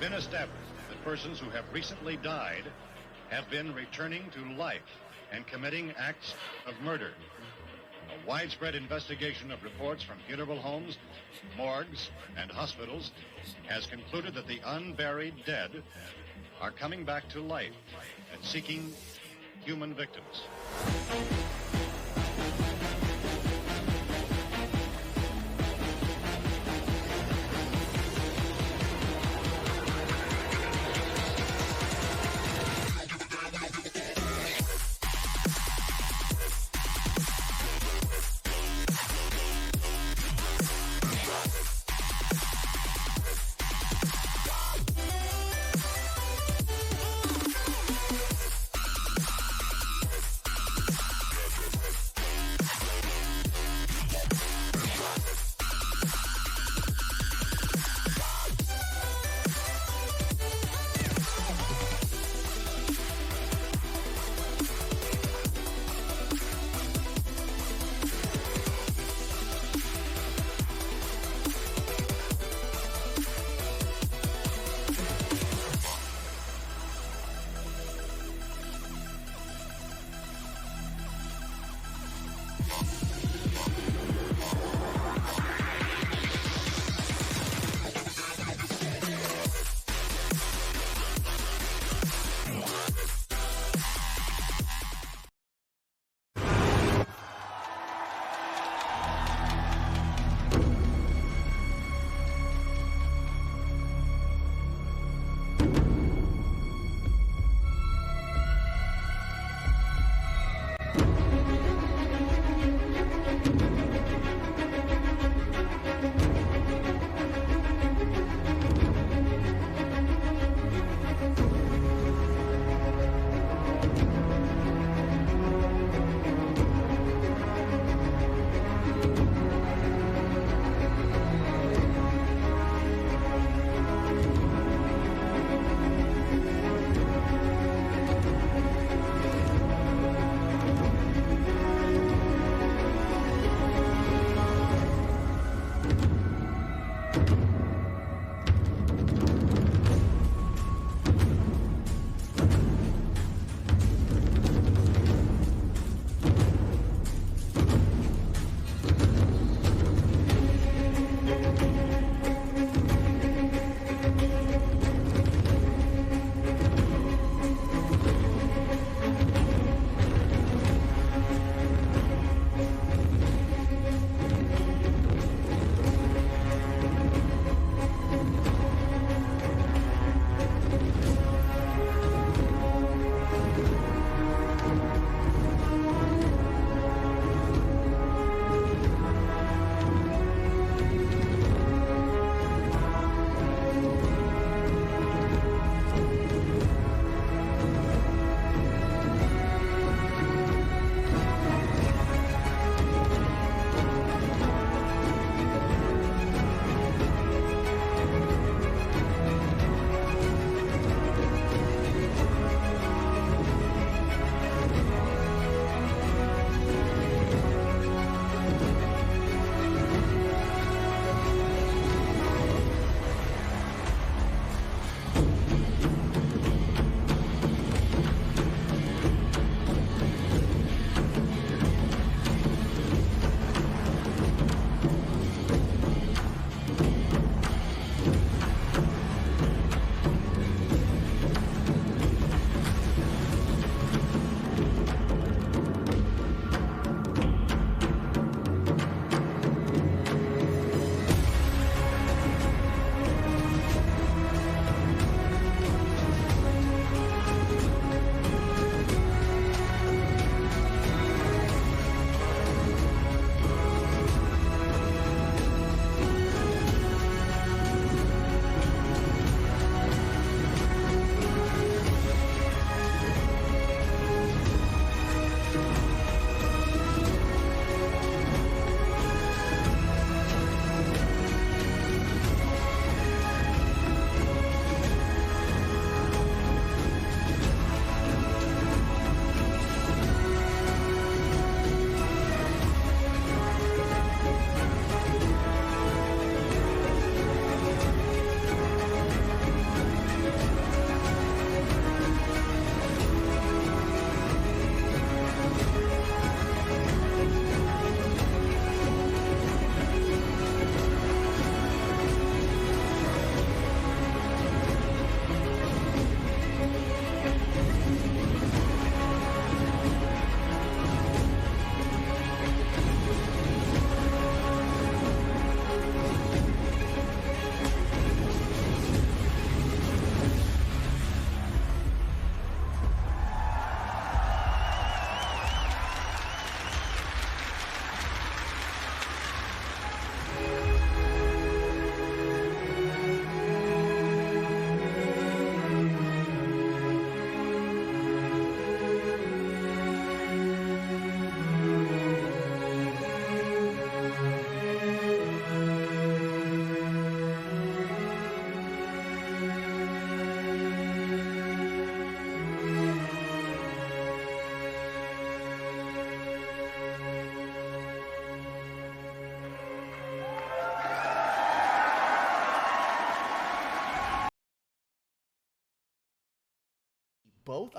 been established that persons who have recently died have been returning to life and committing acts of murder. A widespread investigation of reports from funeral homes, morgues, and hospitals has concluded that the unburied dead are coming back to life and seeking human victims.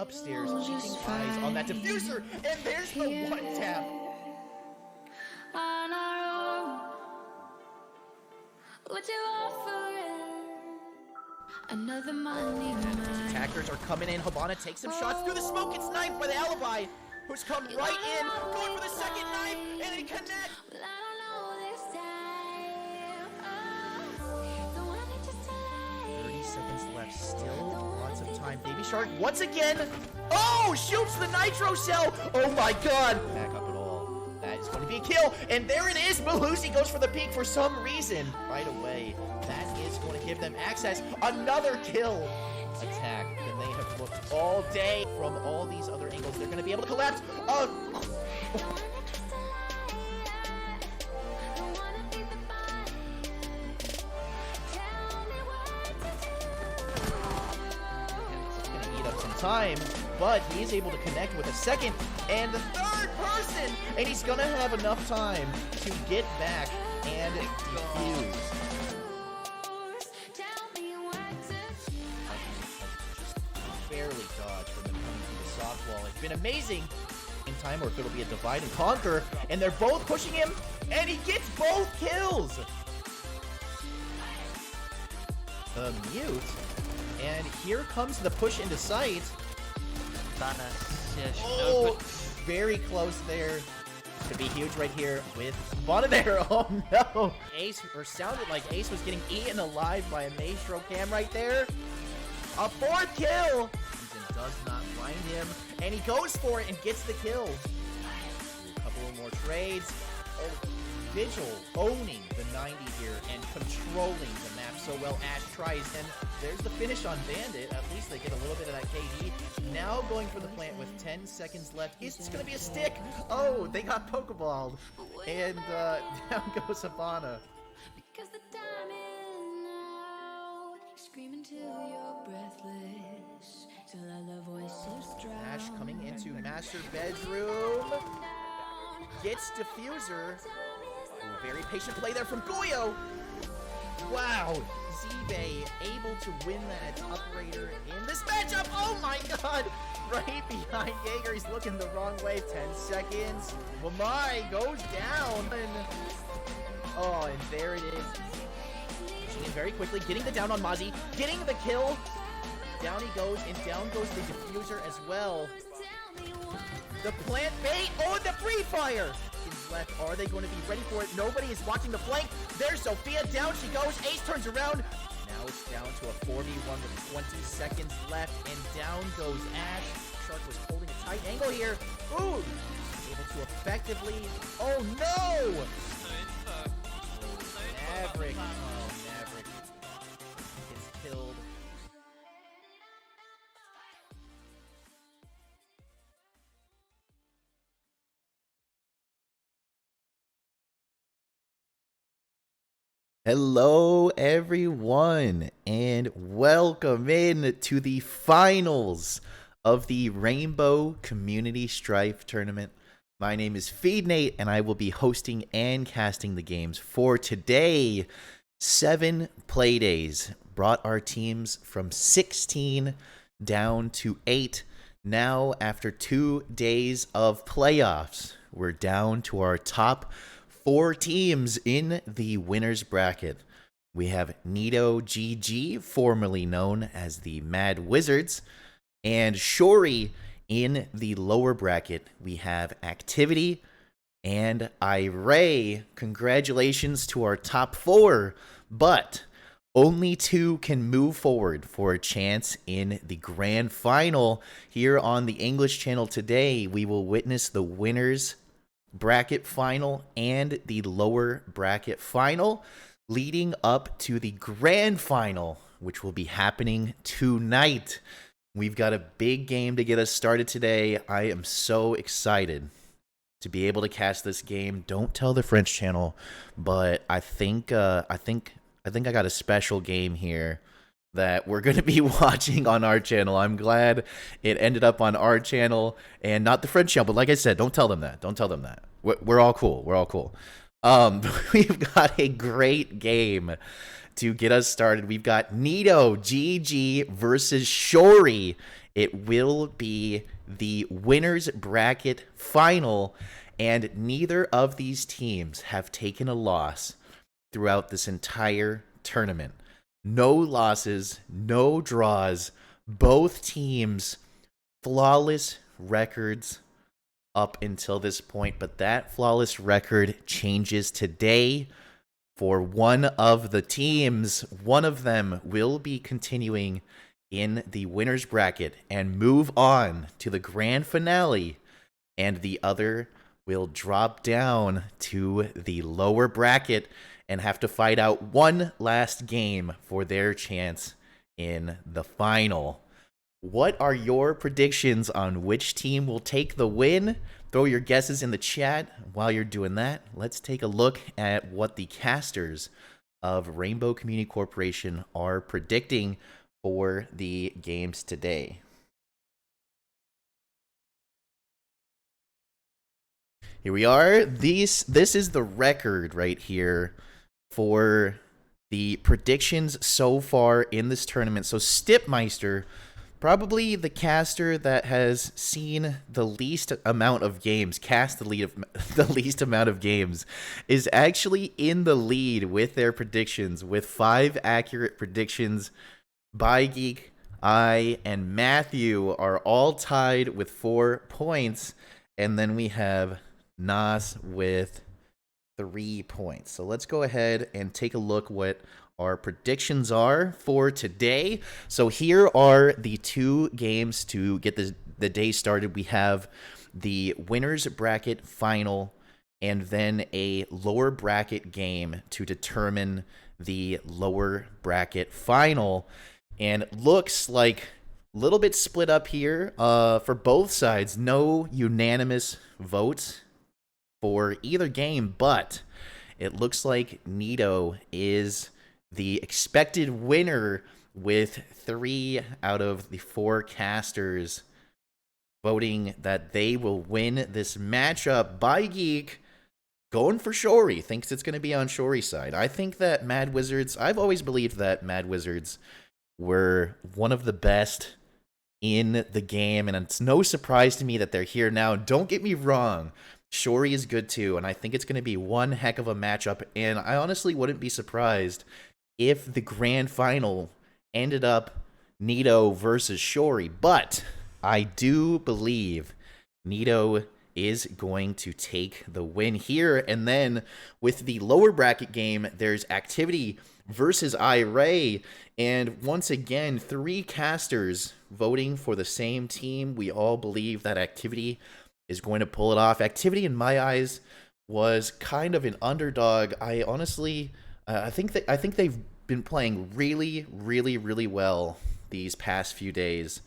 upstairs, keeping eyes on that diffuser, and there's the one tap. On our own, would you offer another money man? Attackers are coming in. Habana takes some shots through the smoke. It's knifed by the alibi, who's come right in, going for the second knife, and it connects. Well, I don't know this time. Don't want it just to 30 seconds left. Still lots of time. Baby Shark once again. Oh, shoots the nitro cell. Oh my god. Back up at all. That is going to be a kill. And there it is. Belusi goes for the peak for some reason. Right away. That is going to give them access. Another kill. Attack. And they have looked all day from all these other angles. They're going to be able to collapse. Time, but he is able to connect with a second and the third person, and he's gonna have enough time to get back and defuse. Barely dodged from him coming through the softwall. It's been amazing in time, or if it'll be a divide and conquer, and they're both pushing him, and he gets both kills. The mute. And here comes the push into sight. Oh, very close there. Could be huge right here with Bana there. Oh no. Ace, or sounded like Ace was getting eaten alive by a Maestro Cam right there. A fourth kill. Season does not find him. And he goes for it and gets the kill. A couple of more trades. Oh, Vigil owning the 90 here and controlling the map so well. Ash tries, and there's the finish on Bandit. At least they get a little bit of that KD. Now going for the plant with 10 seconds left. Is this going to be a stick? Oh, they got Pokeballed. And down goes Habana. Because the time is now. Screaming till you're breathless. Till the voices drown. Ash coming into master bedroom. Gets diffuser. Ooh, very patient play there from Goyo. Wow. Z-Bay able to win that operator in this matchup. Oh my god. Right behind Jaeger. He's looking the wrong way. 10 seconds. Wamai goes down. And there it is. Pushing in very quickly. Getting the down on Mozzie. Getting the kill. Down he goes. And down goes the diffuser as well. The plant bait. Oh, and the free fire. Left. Are they going to be ready for it? Nobody is watching the flank. There's Sophia. Down she goes. Ace turns around. Now it's down to a 4v1 with 20 seconds left. And down goes Ash. Shark was holding a tight angle here. Ooh. Able to effectively. Oh no! Maverick. Oh, Maverick gets killed. Hello everyone, and welcome in to the finals of the Rainbow Community Strife Tournament. My name is FeedNate, and I will be hosting and casting the games for today. 7 play days brought our teams from 16 down to 8. Now, after 2 days of playoffs, we're down to our top 4 teams in the winner's bracket. We have Nito GG, formerly known as the Mad Wizards, and Shori in the lower bracket. We have Activity and Iray. Congratulations to our top 4, but only 2 can move forward for a chance in the grand final. Here on the English channel today, we will witness the winners bracket final and the lower bracket final, leading up to the grand final, which will be happening tonight. We've got a big game to get us started today. I am so excited to be able to cast this game. Don't tell the French channel, but I think I got a special game here that we're going to be watching on our channel. I'm glad it ended up on our channel and not the French channel. But like I said, don't tell them that. Don't tell them that. We're all cool. We're all cool. We've got a great game to get us started. We've got Nito GG versus Shori It will be the winners bracket final, and neither of these teams have taken a loss throughout this entire tournament. No losses, no draws. Both teams flawless records up until this point, but that flawless record changes today for one of the teams. One of them will be continuing in the winners bracket and move on to the grand finale, and the other will drop down to the lower bracket and have to fight out one last game for their chance in the final. What are your predictions on which team will take the win? Throw your guesses in the chat. While you're doing that, let's take a look at what the casters of Rainbow Community Corporation are predicting for the games today. Here we are. This is the record right here for the predictions so far in this tournament. So Stipmeister, probably the caster that has seen the least amount of games, the least amount of games, is actually in the lead with their predictions, with 5 accurate predictions. ByGeek, I, and Matthew are all tied with 4 points, and then we have Nas with 3 points. So let's go ahead and take a look what our predictions are for today. So here are the 2 games to get the day started. We have the winners bracket final and then a lower bracket game to determine the lower bracket final. And it looks like a little bit split up here for both sides. No unanimous votes for either game, but it looks like Nito is the expected winner with 3 out of the 4 casters voting that they will win this matchup. ByGeek going for Shory, thinks it's going to be on Shory's side. I think that Mad Wizards, I've always believed that Mad Wizards were one of the best in the game, and it's no surprise to me that they're here now. Don't get me wrong, Shory is good too, and I think it's going to be one heck of a matchup, and I honestly wouldn't be surprised if the grand final ended up Nito versus Shory, but I do believe Nito is going to take the win here. And then with the lower bracket game, there's Activity versus Iray, and once again, 3 casters voting for the same team. We all believe that Activity is going to pull it off. Activity, in my eyes, was kind of an underdog. I honestly, I think they've been playing really, really, really well these past few days,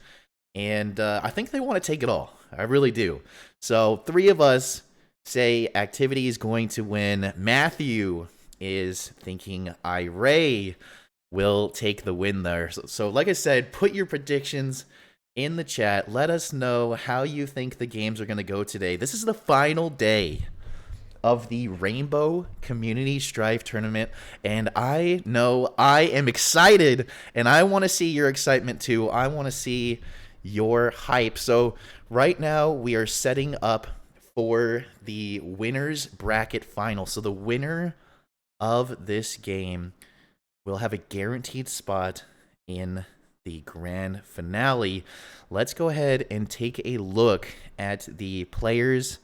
and I think they want to take it all. I really do. So 3 of us say Activity is going to win. Matthew is thinking Iray will take the win there. So like I said, put your predictions in the chat. Let us know how you think the games are going to go today. This is the final day of the Rainbow Community Strife Tournament, and I know I am excited, and I want to see your excitement too. I want to see your hype. So right now we are setting up for the winners bracket final. So the winner of this game will have a guaranteed spot in the grand finale. Let's go ahead and take a look at the players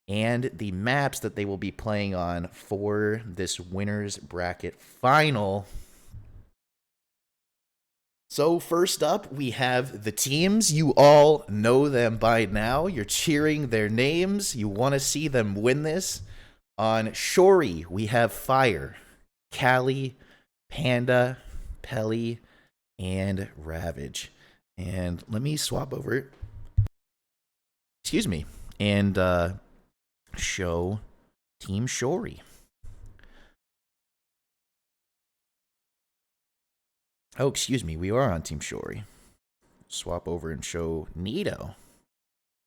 and the maps that they will be playing on for this winners bracket final. So first up, we have the teams. You all know them by now. You're cheering their names. You want to see them win this. On Shory, we have Fire, Callie, Panda, Pelly, and Ravage. And let me swap over. Excuse me. And show Team Shory. Oh, excuse me. We are on Team Shory. Swap over and show Nito.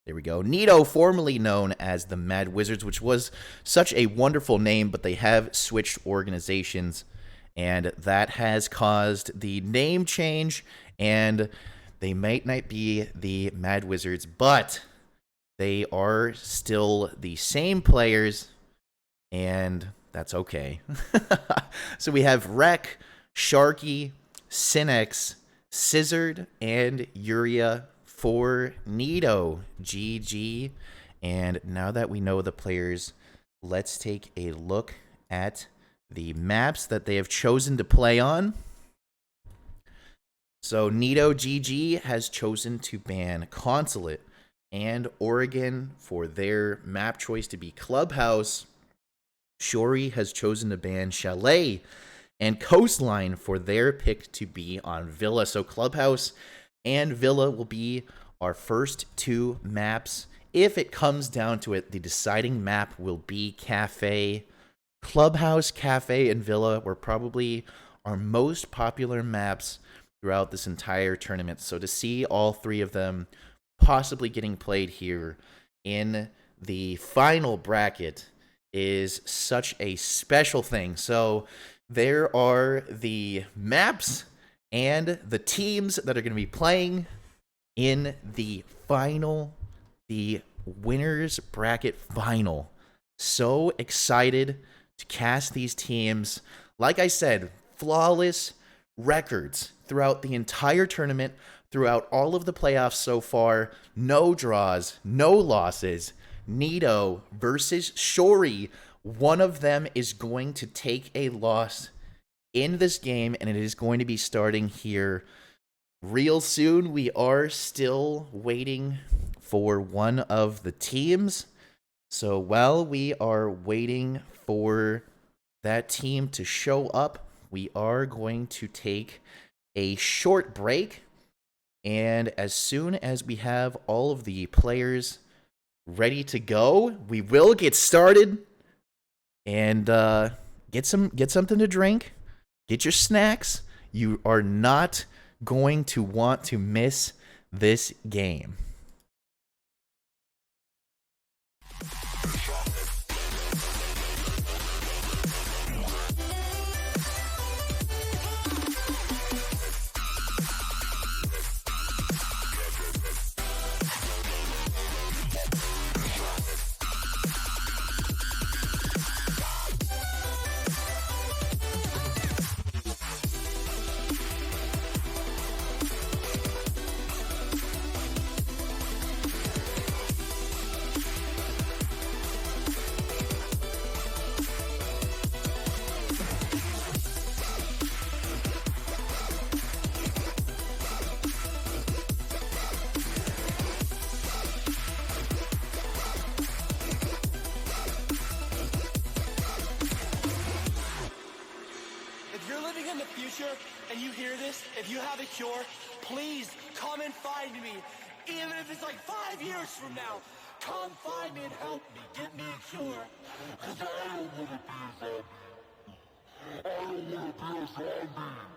There we go. Nito, formerly known as the Mad Wizards, which was such a wonderful name, but they have switched organizations, and that has caused the name change and They might not be the Mad Wizards, but they are still the same players, and that's okay. So we have Rec, Sharky, Cinex, Scissored, and Uria for Nito. GG. And now that we know the players, let's take a look at the maps that they have chosen to play on. So Nito GG has chosen to ban Consulate and Oregon for their map choice to be Clubhouse. Shori has chosen to ban Chalet and Coastline for their pick to be on Villa. So Clubhouse and Villa will be our first two maps. If it comes down to it, the deciding map will be Cafe. Clubhouse, Cafe, and Villa were probably our most popular maps throughout this entire tournament. So to see all three of them possibly getting played here in the final bracket is such a special thing. So there are the maps and the teams that are going to be playing in the final, the winners bracket final. So excited to cast these teams. Like I said, flawless records throughout the entire tournament, throughout all of the playoffs so far. No draws, no losses. Nito versus Shori. One of them is going to take a loss in this game, and it is going to be starting here real soon. We are still waiting for one of the teams. So while we are waiting for that team to show up, we are going to take a short break. And as soon as we have all of the players ready to go, we will get started. And get something to drink. Get your snacks. You are not going to want to miss this game. And you hear this, if you have a cure, please come and find me. Even if it's like 5 years from now, come find me and help me. Get me a cure. Cause I don't want to be a zombie. I don't want to be a zombie.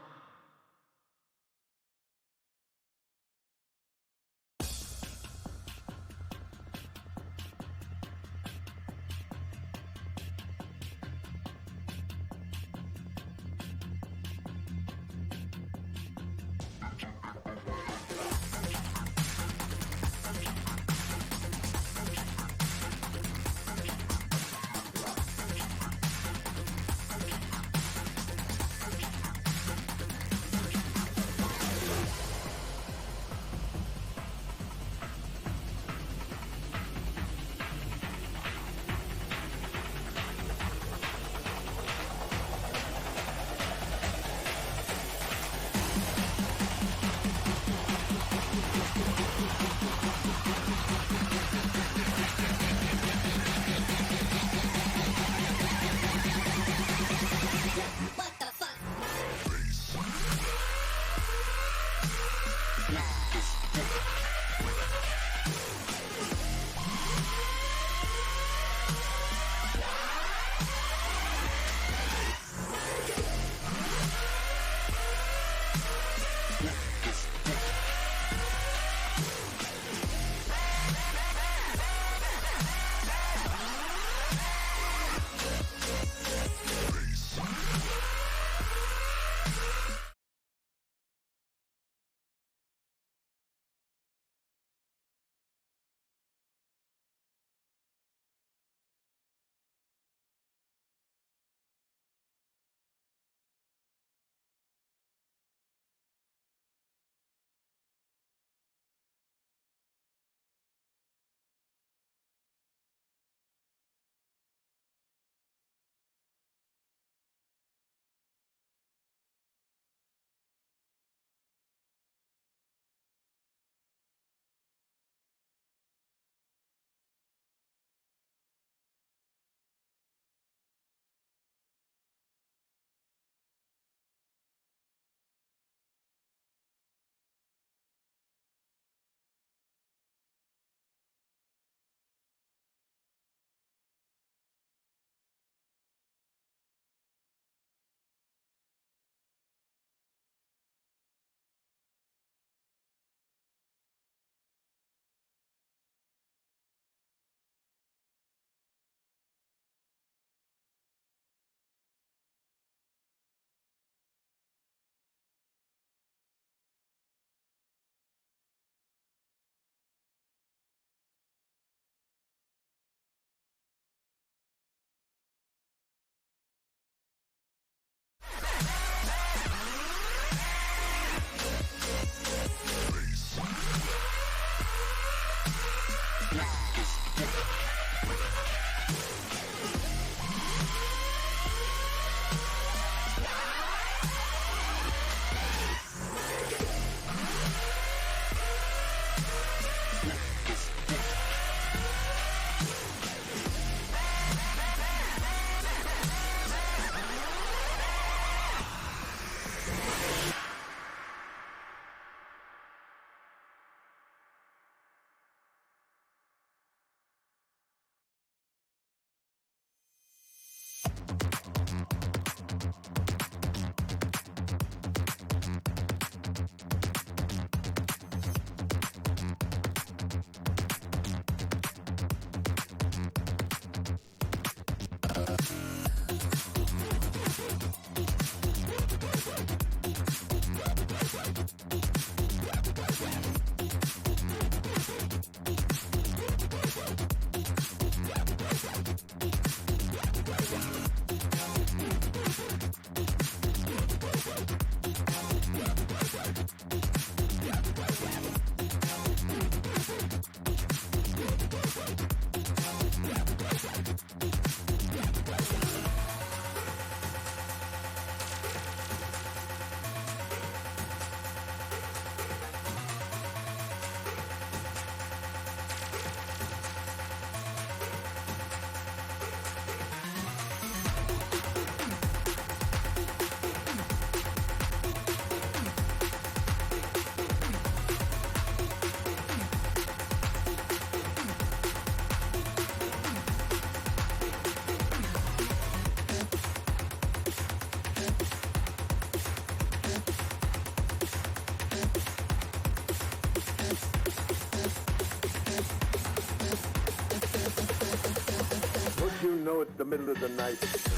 the middle of the night.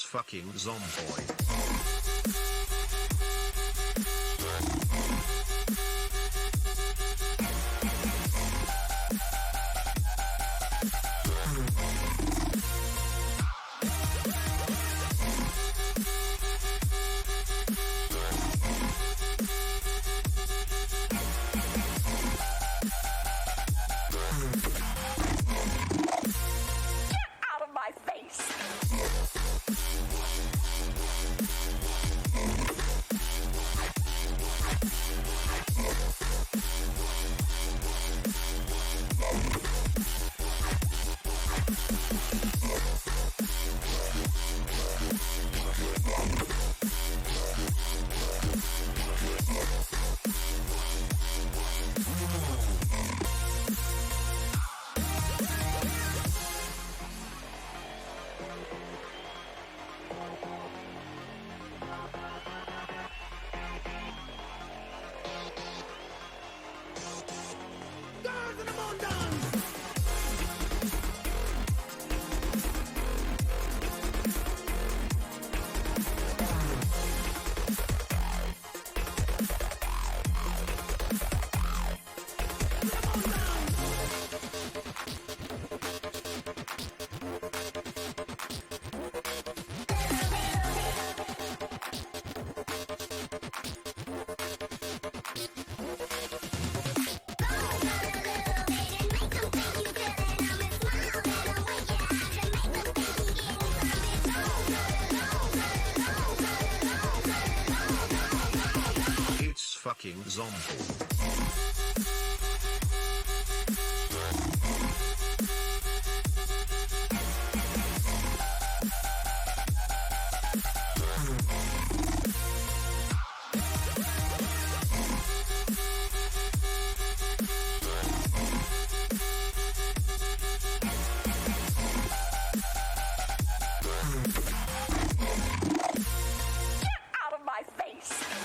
fucking zomboid. Out of my face! fucking zombie. Out of my face!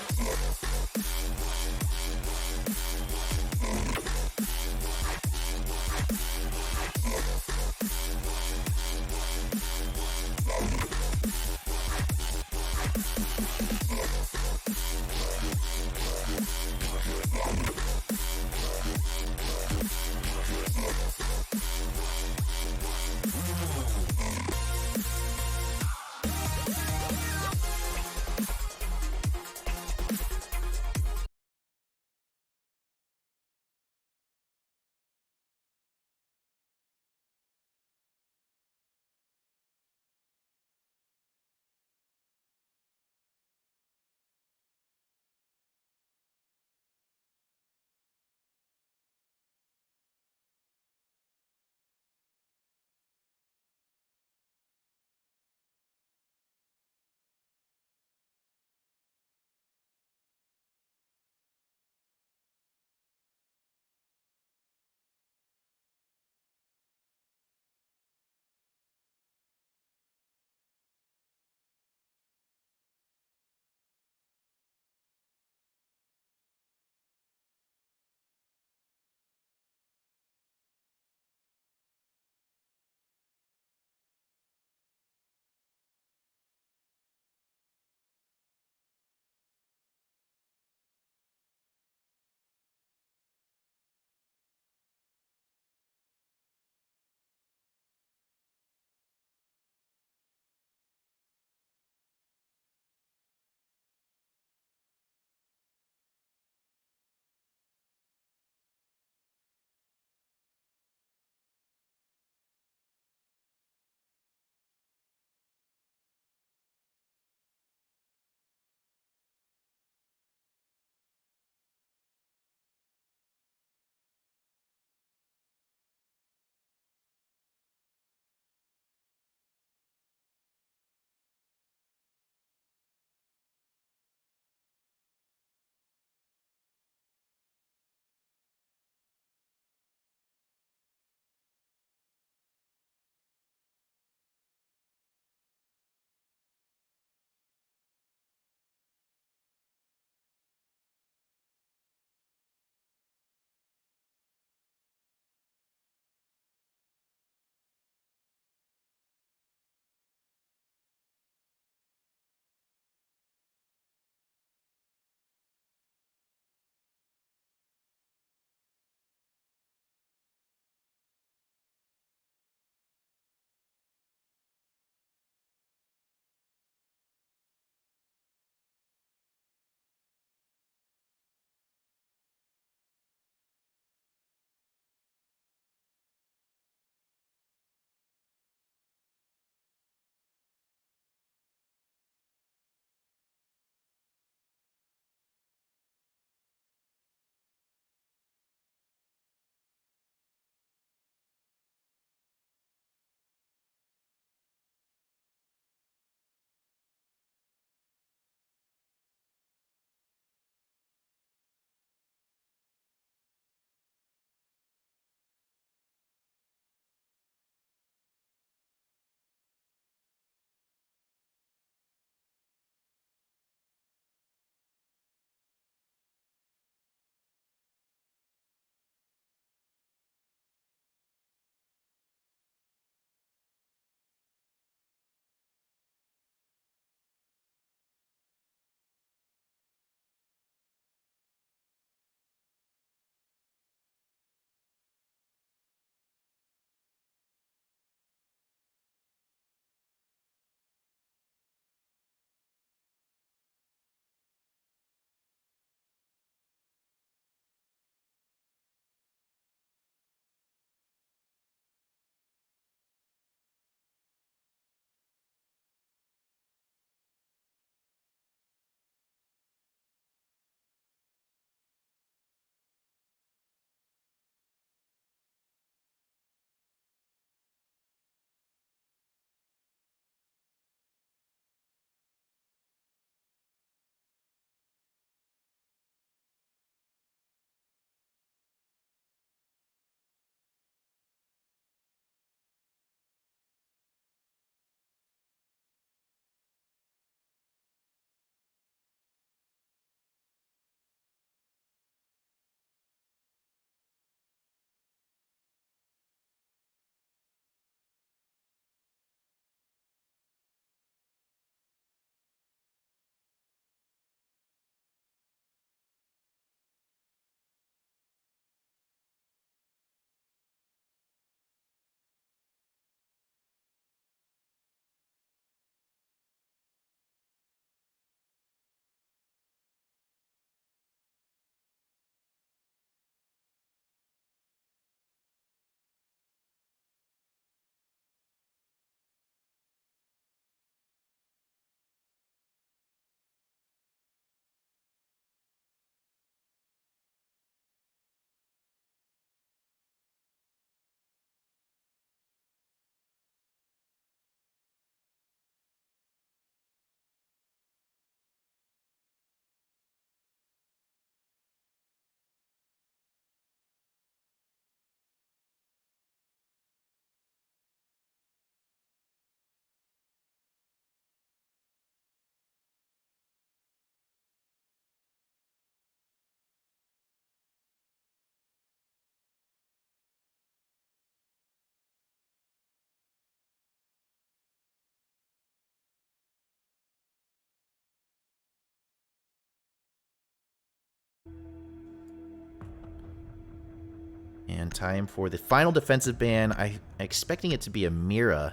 And time for the final defensive ban. I'm expecting it to be a Mira,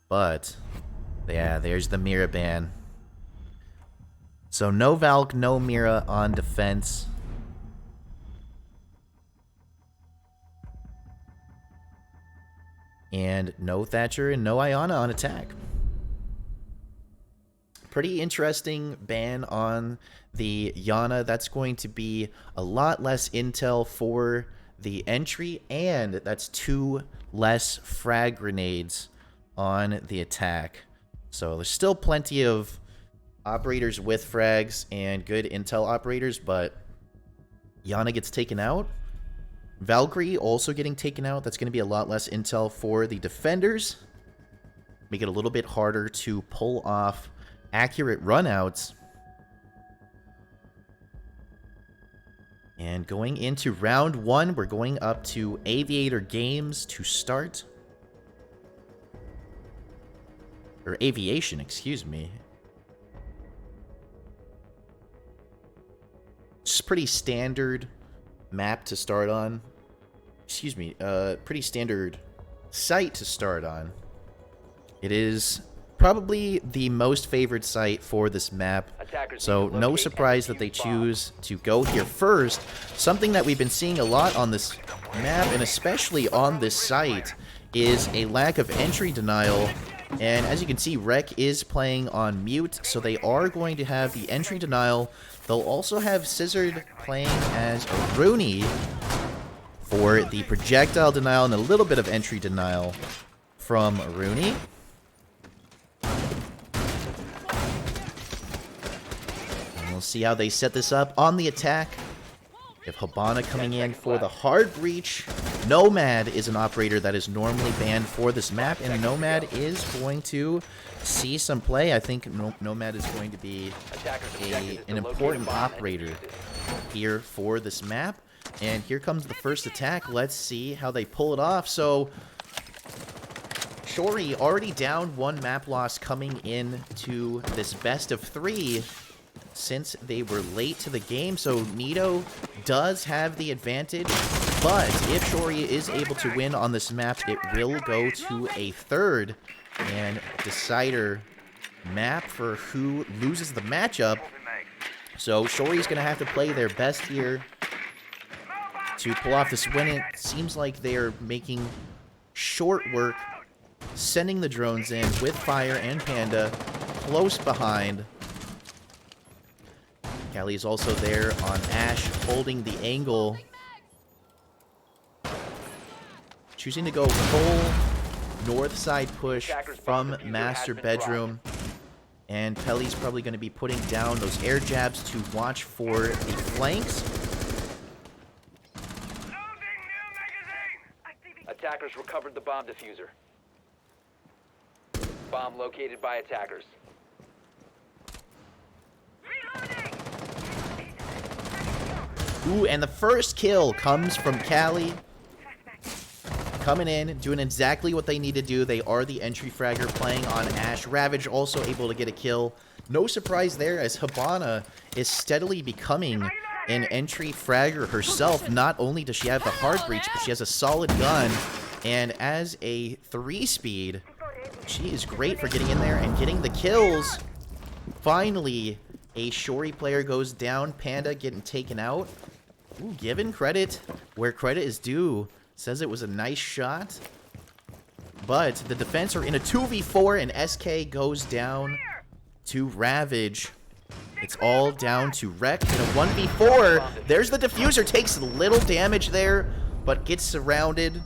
but yeah, there's the Mira ban. So no Valk, no Mira on defense. And no Thatcher and no Iana on attack. Pretty interesting ban on the Yana. That's going to be a lot less intel for the entry, and that's 2 less frag grenades on the attack. So there's still plenty of operators with frags and good intel operators, but Yana gets taken out. Valkyrie also getting taken out. That's going to be a lot less intel for the defenders. Make it a little bit harder to pull off accurate runouts. And going into round 1, we're going up to Aviator Games to start. Or Aviation, excuse me. Just pretty standard map to start on. Excuse me, pretty standard site to start on. It is probably the most favored site for this map, so no surprise that they choose to go here first. Something that we've been seeing a lot on this map, and especially on this site, is a lack of entry denial. And as you can see, Rec is playing on mute, so they are going to have the entry denial. They'll also have Scissored playing as Rooney for the projectile denial and a little bit of entry denial from Rooney. And we'll see how they set this up on the attack. If Hibana coming in for the hard breach. Nomad is an operator that is normally banned for this map, and Nomad is going to see some play. I think Nomad is going to be an important operator here for this map. And here comes the first attack. Let's see how they pull it off. So Shori already down 1 map loss coming into this best of 3 since they were late to the game. So Nito does have the advantage, but if Shori is able to win on this map, it will go to a 3rd and decider map for who loses the matchup. So Shori's going to have to play their best here to pull off this win. It seems like they're making short work, sending the drones in with Fire and Panda close behind. Callie is also there on Ash, holding the angle. Choosing to go full north side push from master bedroom. And Pelly's probably going to be putting down those air jabs to watch for the flanks. Attackers recovered the bomb diffuser. Bomb located by attackers. Ooh, and the first kill comes from Callie. Coming in, doing exactly what they need to do. They are the entry fragger playing on Ash. Ravage also able to get a kill. No surprise there, as Hibana is steadily becoming an entry fragger herself. Not only does she have the hard breach, but she has a solid gun. And as a 3-speed, she is great for getting in there and getting the kills. Finally, a Shori player goes down. Panda getting taken out. Ooh, given credit where credit is due. Says it was a nice shot. But the defense are in a 2v4, and SK goes down to Ravage. It's all down to Rec in a 1v4. There's the diffuser. Takes little damage there, but gets surrounded.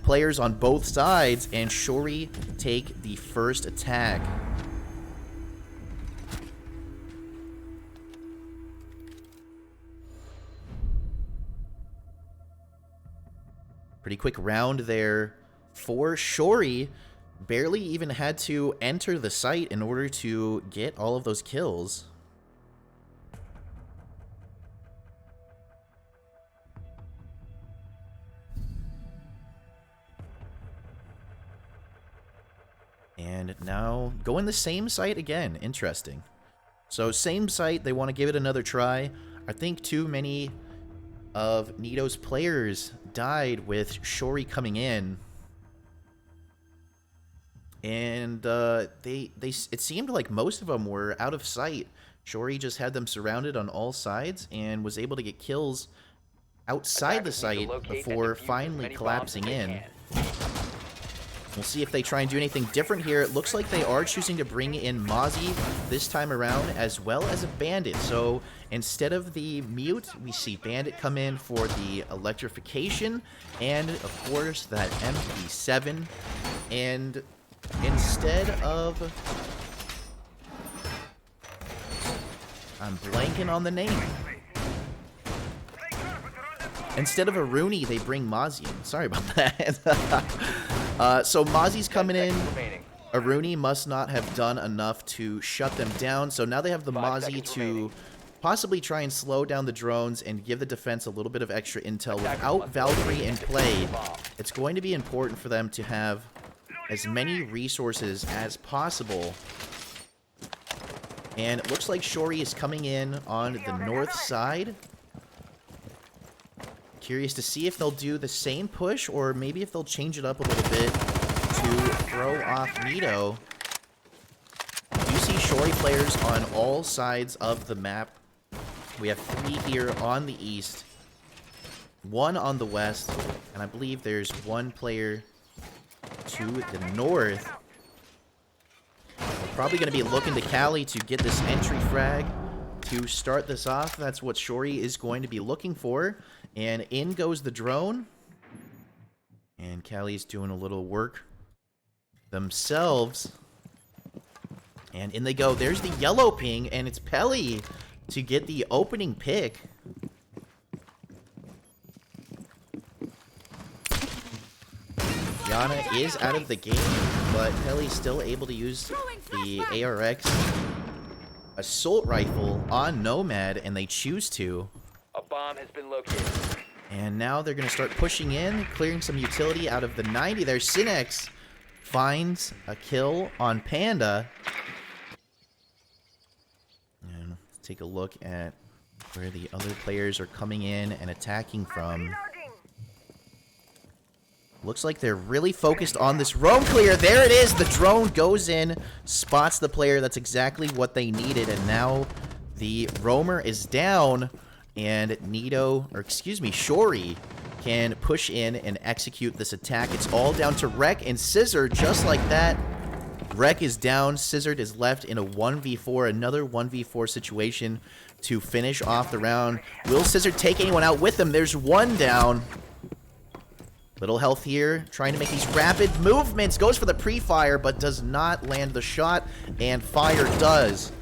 Players on both sides, and Shori take the first attack. Pretty quick round there for Shori. Barely even had to enter the site in order to get all of those kills. And now going the same site again. Interesting. So same site, they want to give it another try. I think too many of Nito's players died with Shori coming in. And it seemed like most of them were out of sight. Shori just had them surrounded on all sides and was able to get kills outside the site before finally collapsing in. We'll see if they try and do anything different here. It looks like they are choosing to bring in Mozzie this time around, as well as a Bandit. So instead of the mute, we see Bandit come in for the electrification, and of course that MP7. And instead of... I'm blanking on the name. Instead of a Rooney, they bring Mozzie in. Sorry about that. So Mozzie's coming in. Aruni must not have done enough to shut them down. So now they have the Mozzie to possibly try and slow down the drones and give the defense a little bit of extra intel. Without Valkyrie in play, it's going to be important for them to have as many resources as possible. And it looks like Shori is coming in on the north side. Curious to see if they'll do the same push, or maybe if they'll change it up a little bit to throw off Nito. You see Shori players on all sides of the map. We have 3 here on the east, 1 on the west, and I believe there's 1 player to the north. We're probably going to be looking to Callie to get this entry frag to start this off. That's what Shori is going to be looking for. And in goes the drone. And Callie's doing a little work themselves. And in they go. There's the yellow ping, and it's Pelly to get the opening pick. Yana is out of the game, but Pelly's still able to use the ARX assault rifle on Nomad, and they choose to. A bomb has been located. And now they're going to start pushing in, clearing some utility out of the 90. There's Synex. Finds a kill on Panda. And let's take a look at where the other players are coming in and attacking from. Looks like they're really focused on this roam clear. There it is. The drone goes in, spots the player. That's exactly what they needed. And now the roamer is down. And Shori can push in and execute this attack. It's all down to Rek and Scissor, just like that. Rek is down, Scissor is left in a 1v4, another 1v4 situation to finish off the round. Will Scissor take anyone out with him? There's 1 down. Little health here, trying to make these rapid movements. Goes for the pre-fire, but does not land the shot, and fire does.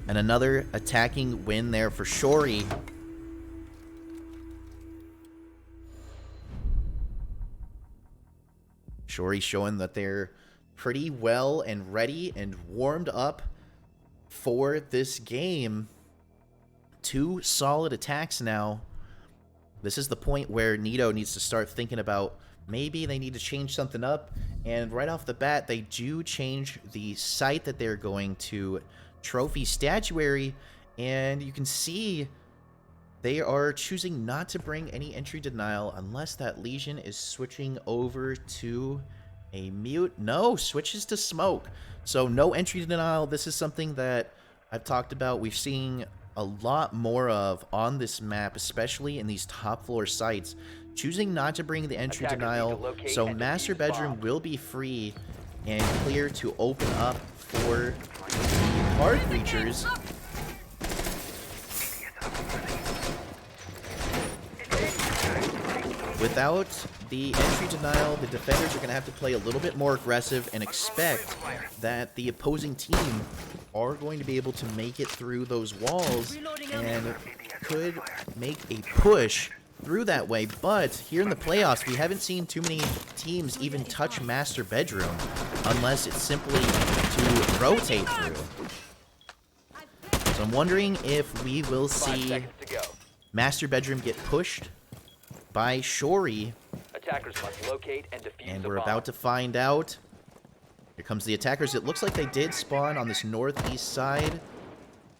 And another attacking win there for Shori. Shori showing that they're pretty well and ready and warmed up for this game. 2 solid attacks now. This is the point where Nito needs to start thinking about maybe they need to change something up. And right off the bat, they do change the site that they're going to, Trophy Statuary, and you can see they are choosing not to bring any entry denial unless that Legion is switching over to a mute. No, switches to smoke. So no entry denial. This is something that I've talked about. We've seen a lot more of on this map, especially in these top floor sites. Choosing not to bring the entry denial, so Master Bedroom will be free and clear to open up for the hard creatures. Without the entry denial, the defenders are going to have to play a little bit more aggressive and expect that the opposing team are going to be able to make it through those walls and could make a push through that way. But here in the playoffs, we haven't seen too many teams even touch Master Bedroom unless it's simply to rotate through. So I'm wondering if we will see Master Bedroom get pushed by Shori. Attackers must locate and defuse And the we're bomb. about to find out. Here comes the attackers. It looks like they did spawn on this northeast side.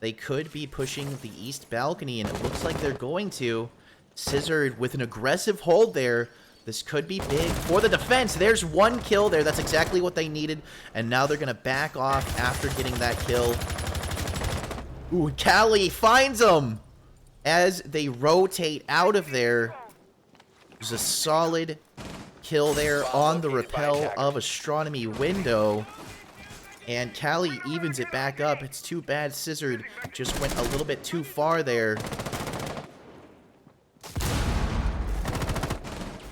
They could be pushing the east balcony, and it looks like they're going to. scissored with an aggressive hold there. This could be big for the defense. There's one kill there. That's exactly what they needed. And now they're going to back off after getting that kill. Ooh, Callie finds him as they rotate out of there. There's a solid kill there on the rappel of Astronomy window. And Callie evens it back up. It's too bad Scissored just went a little bit too far there.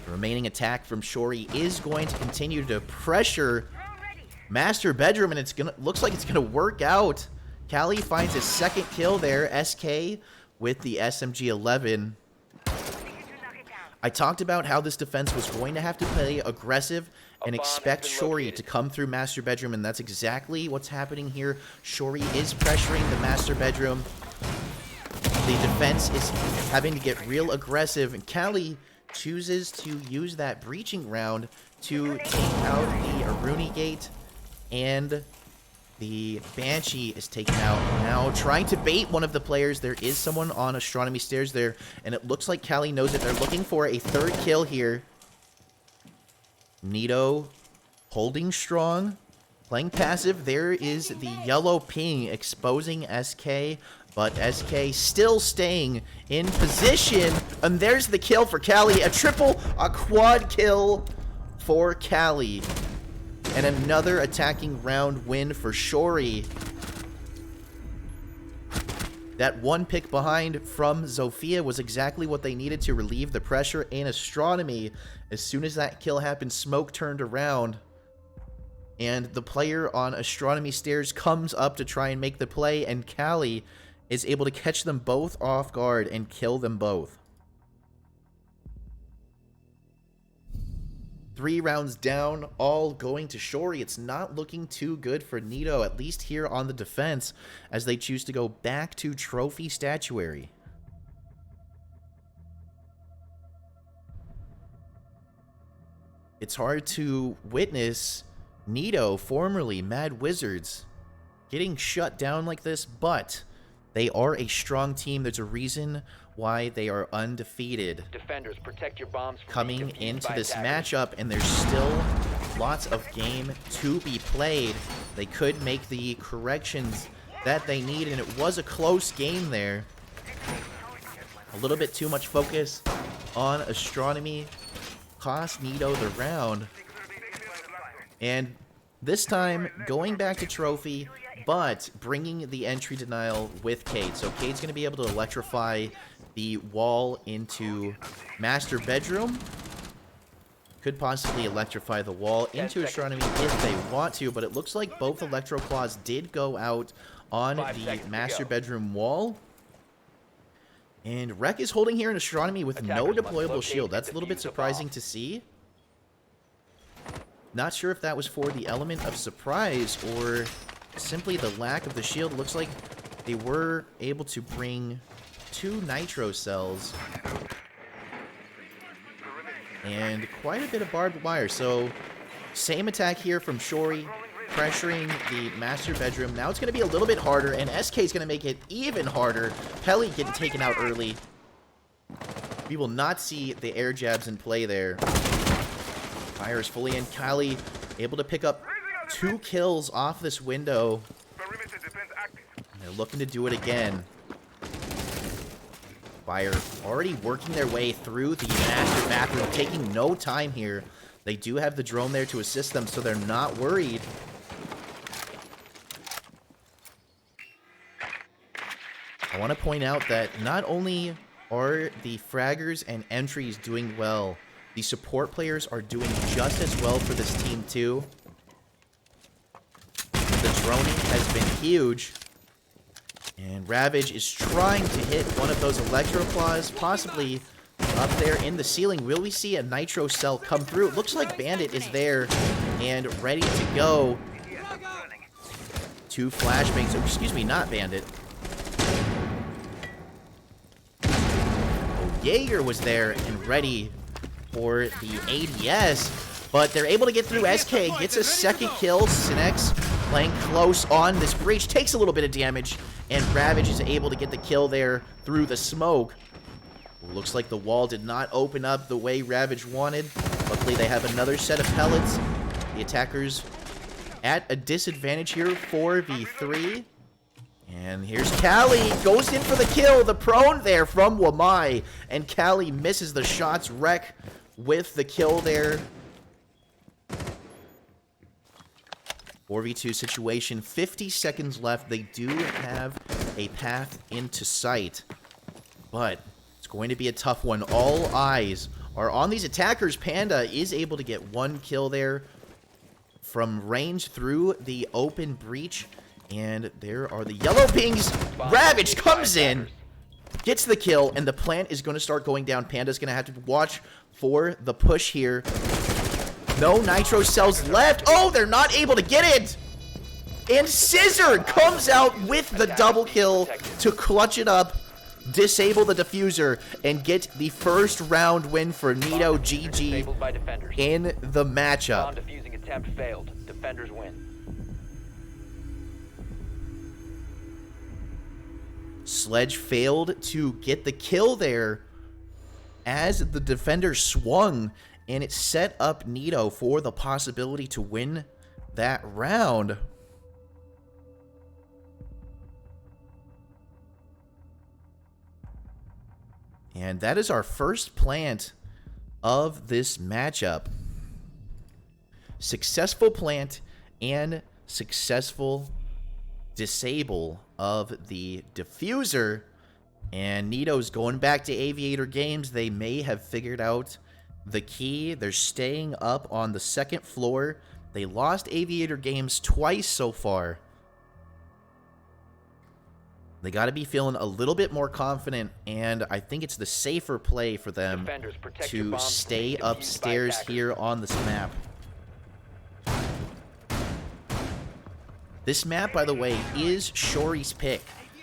The remaining attack from Shori is going to continue to pressure Master Bedroom, and looks like it's gonna work out. Callie finds his second kill there, SK with the SMG-11. I talked about how this defense was going to have to play aggressive and expect Shori to come through Master Bedroom, and that's exactly what's happening here. Shori is pressuring the Master Bedroom. The defense is having to get real aggressive, and Callie chooses to use that breaching round to take out the Aruni Gate, and the Banshee is taken out. Now trying to bait one of the players. There is someone on Astronomy stairs there, and it looks like Callie knows it. They're looking for a third kill here. Nito holding strong, playing passive. There is the yellow ping exposing SK, but SK still staying in position. And there's the kill for Callie. A quad kill for Callie. And another attacking round win for Shori. That one pick behind from Zofia was exactly what they needed to relieve the pressure in Astronomy. As soon as that kill happened, Smoke turned around, and the player on Astronomy stairs comes up to try and make the play, and Callie is able to catch them both off guard and kill them both. 3 rounds down, all going to Shori. It's not looking too good for Nito, at least here on the defense, as they choose to go back to Trophy Statuary. It's hard to witness Nito, formerly Mad Wizards, getting shut down like this, but they are a strong team. There's a reason why they are undefeated. Defenders, protect your bombs from coming being into by this attackers. matchup, and there's still lots of game to be played. They could make the corrections that they need, and it was a close game there. A little bit too much focus on Astronomy cost Nito the round. And this time, going back to Trophy, but bringing the entry denial with Cade. So Cade's going to be able to electrify the wall into Master Bedroom. Could possibly electrify the wall into Astronomy if they want to, but it looks like both Electro Claws did go out on the Master Bedroom wall. And Rek is holding here in Astronomy with no deployable shield. That's a little bit surprising to see. Not sure if that was for the element of surprise or simply the lack of the shield. Looks like they were able to bring 2 nitro cells and quite a bit of barbed wire. So same attack here from Shori, pressuring the Master Bedroom. Now it's going to be a little bit harder, and SK is going to make it even harder. Pelly getting taken out early. We will not see the air jabs in play there. Fire is fully in. Kylie able to pick up 2 kills off this window. And they're looking to do it again. Fire already working their way through the Master Bathroom, taking no time here. They do have the drone there to assist them, so they're not worried. I want to point out that not only are the fraggers and entries doing well, the support players are doing just as well for this team too. The droning has been huge. And Ravage is trying to hit one of those Electro Claws, possibly up there in the ceiling. Will we see a Nitro Cell come through? It looks like Bandit is there and ready to go. 2 flashbangs. Oh, excuse me, not Bandit. Oh, Jaeger was there and ready for the ADS, but they're able to get through. SK gets a second kill. Sinex playing close on this breach, takes a little bit of damage, and Ravage is able to get the kill there through the smoke. Looks like the wall did not open up the way Ravage wanted. Luckily, they have another set of pellets. The attackers at a disadvantage here, 4v3. And here's Callie, goes in for the kill. The prone there from Wamai. And Callie misses the shots. Wreck with the kill there. 4v2 situation, 50 seconds left. They do have a path into sight, but it's going to be a tough one. All eyes are on these attackers. Panda is able to get one kill there from range through the open breach, and there are the yellow pings. Ravage comes in, gets the kill, and the plant is going to start going down. Panda's going to have to watch for the push here. No nitro cells left. Oh, they're not able to get it. And Scissor comes out with the double kill to clutch it up, disable the diffuser, and get the first round win for Nito GG in the matchup. Bomb defusing attempt failed. Defenders win. Sledge failed to get the kill there as the defender swung, and it set up Nito for the possibility to win that round. And that is our first plant of this matchup. Successful plant and successful disable of the diffuser. And Nito's going back to Aviator Games. They may have figured out the key. They're staying up on the second floor. They lost Aviator Games twice so far. They got to be feeling a little bit more confident, and I think it's the safer play for them to stay upstairs here on this map. This map, by the way, is Shori's pick.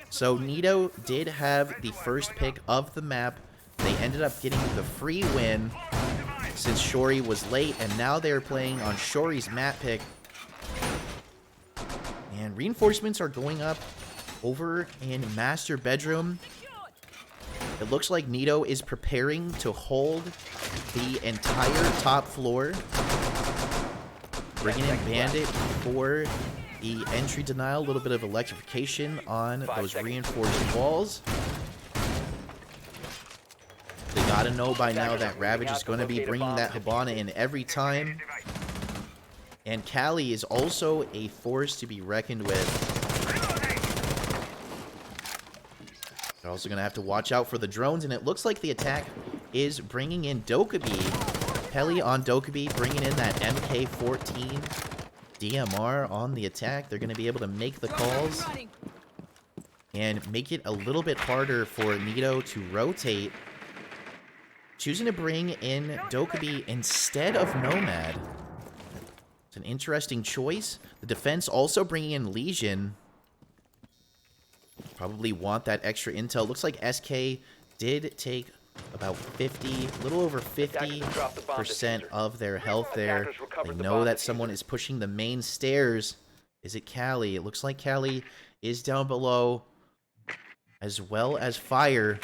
So Nito did have the first pick of the map. They ended up getting the free win since Shori was late, and now they're playing on Shori's map pick. And reinforcements are going up over in master bedroom. It looks like Nito is preparing to hold the entire top floor. Bringing in Bandit for the entry denial. A little bit of electrification on those reinforced walls. They gotta know by now that Ravage is going to be bringing that Hibana in every time. And Callie is also a force to be reckoned with. They're also going to have to watch out for the drones, and it looks like the attack is bringing in Dokkaebi. Peli on Dokkaebi, bringing in that MK14 DMR on the attack. They're going to be able to make the calls and make it a little bit harder for Nito to rotate. Choosing to bring in Dokkaebi instead of Nomad. It's an interesting choice. The defense also bringing in Legion. Probably want that extra intel. Looks like SK did take about 50, a little over 50% of their health there. They know that someone is pushing the main stairs. Is it Callie? It looks like Callie is down below, as well as Fire.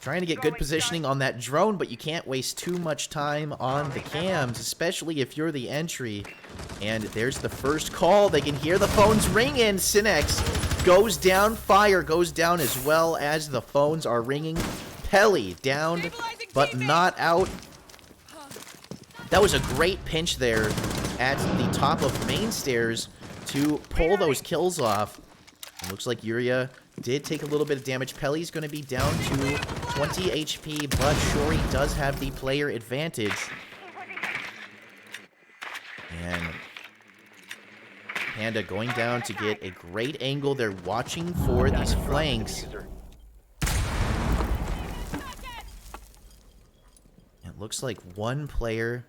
Trying to get good positioning on that drone, but you can't waste too much time on the cams, especially if you're the entry. And there's the first call. They can hear the phones ringing. Cinex goes down. Fire goes down as well as the phones are ringing. Peli down, but not out. That was a great pinch there at the top of main stairs to pull those kills off. It looks like Yuria did take a little bit of damage. Peli's going to be down to 20 HP, but Shori does have the player advantage. And Panda going down to get a great angle. They're watching for these flanks. It looks like one player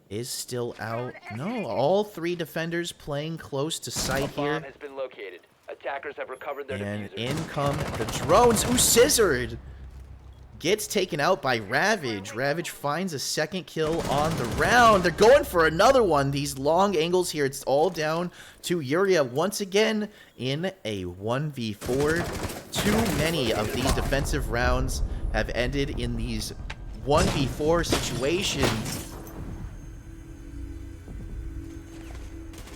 is still out. No, all three defenders playing close to sight here. Has been located. Attackers have recovered their And diffuser. in come the drones. Ooh, scissored! gets taken out by Ravage. Ravage finds a second kill on the round. They're going for another one. These long angles here, it's all down to Yuria once again in a 1v4. Too many of these defensive rounds have ended in these 1v4 situations.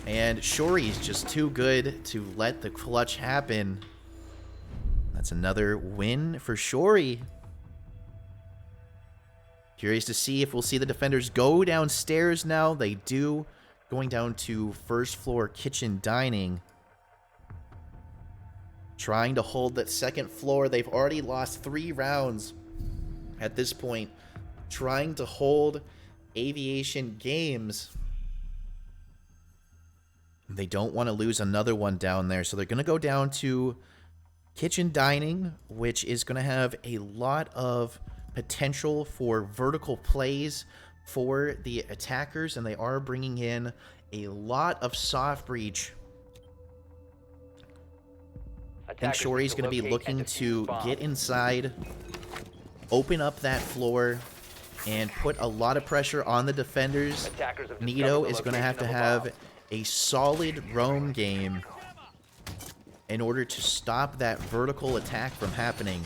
And Shori's just too good to let the clutch happen. That's another win for Shori. Curious to see if we'll see the defenders go downstairs now. They do. Going down to first floor kitchen dining. Trying to hold that second floor. They've already lost 3 rounds at this point. Trying to hold Aviation Games. They don't want to lose another one down there. So they're going to go down to kitchen dining, which is going to have a lot of potential for vertical plays for the attackers. And they are bringing in a lot of soft breach. I think Shori's going to be looking to get inside, open up that floor, and put a lot of pressure on the defenders. Nito is going to have a solid roam game in order to stop that vertical attack from happening.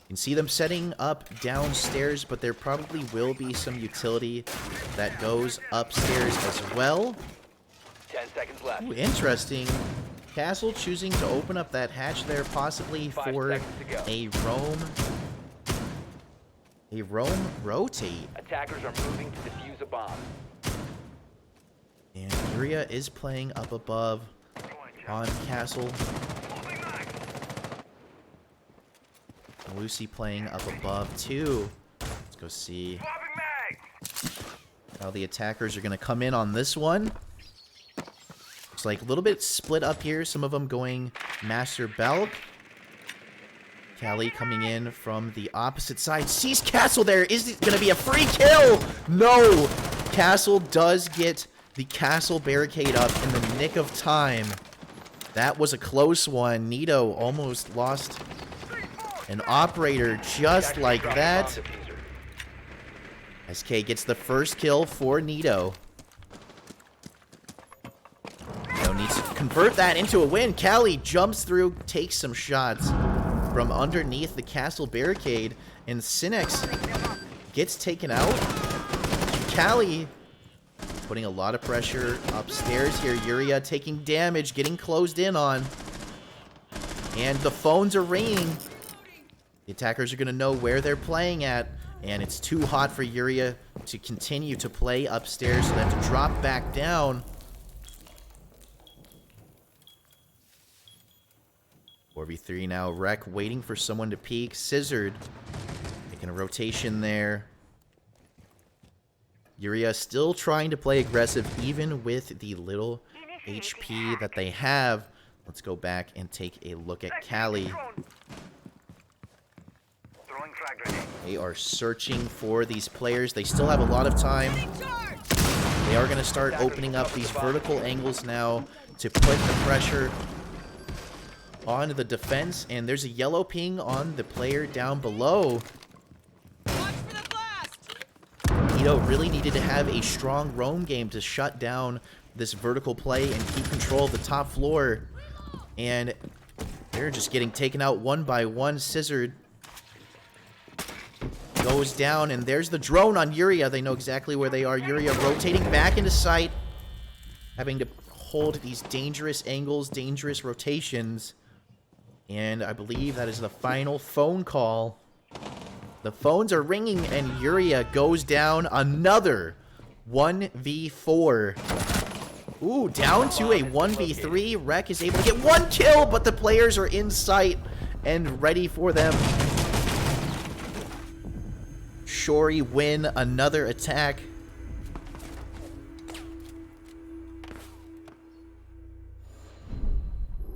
You can see them setting up downstairs, but there probably will be some utility that goes upstairs as well. 10 seconds left. Ooh, interesting. Castle choosing to open up that hatch there, possibly for a roam rotate. Attackers are moving to defuse a bomb. And Yuria is playing up above on Castle. Lucy playing up above too. Let's go see how the attackers are going to come in on this one. Looks like a little bit split up here. Some of them going Master Belk. Callie coming in from the opposite side. Sees Castle there. Is it going to be a free kill? No! Castle does get the Castle barricade up in the nick of time. That was a close one. Nito almost lost an operator just like that. SK gets the first kill for Nito. Nito needs to convert that into a win. Callie jumps through, takes some shots from underneath the Castle barricade, and Cinex gets taken out. Callie putting a lot of pressure upstairs here. Yuria taking damage, getting closed in on. And the phones are ringing. The attackers are going to know where they're playing at, and it's too hot for Yuria to continue to play upstairs, so they have to drop back down. 4v3 now. Rec waiting for someone to peek. Scissored. Making a rotation there. Yuria still trying to play aggressive, even with the little HP that they have. Let's go back and take a look at Callie. They are searching for these players. They still have a lot of time. They are going to start opening up these vertical angles now to put the pressure on the defense. And there's a yellow ping on the player down below. Nito really needed to have a strong roam game to shut down this vertical play and keep control of the top floor. And they're just getting taken out one by one. Scissored goes down, and there's the drone on Yuria. They know exactly where they are. Yuria rotating back into sight, having to hold these dangerous angles, dangerous rotations. And I believe that is the final phone call. The phones are ringing, and Yuria goes down. Another 1v4. Ooh, down to a 1v3. Rec is able to get one kill, but the players are in sight and ready for them. Shori win another attack.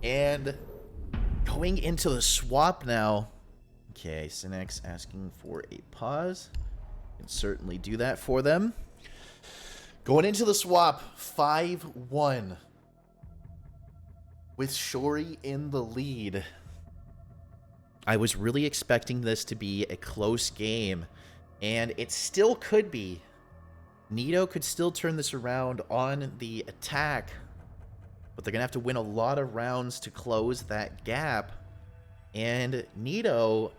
And going into the swap now. Okay, Cinex asking for a pause. Can certainly do that for them. Going into the swap, 5-1. With Shori in the lead. I was really expecting this to be a close game, and it still could be. Nito could still turn this around on the attack, but they're going to have to win a lot of rounds to close that gap. And Nito,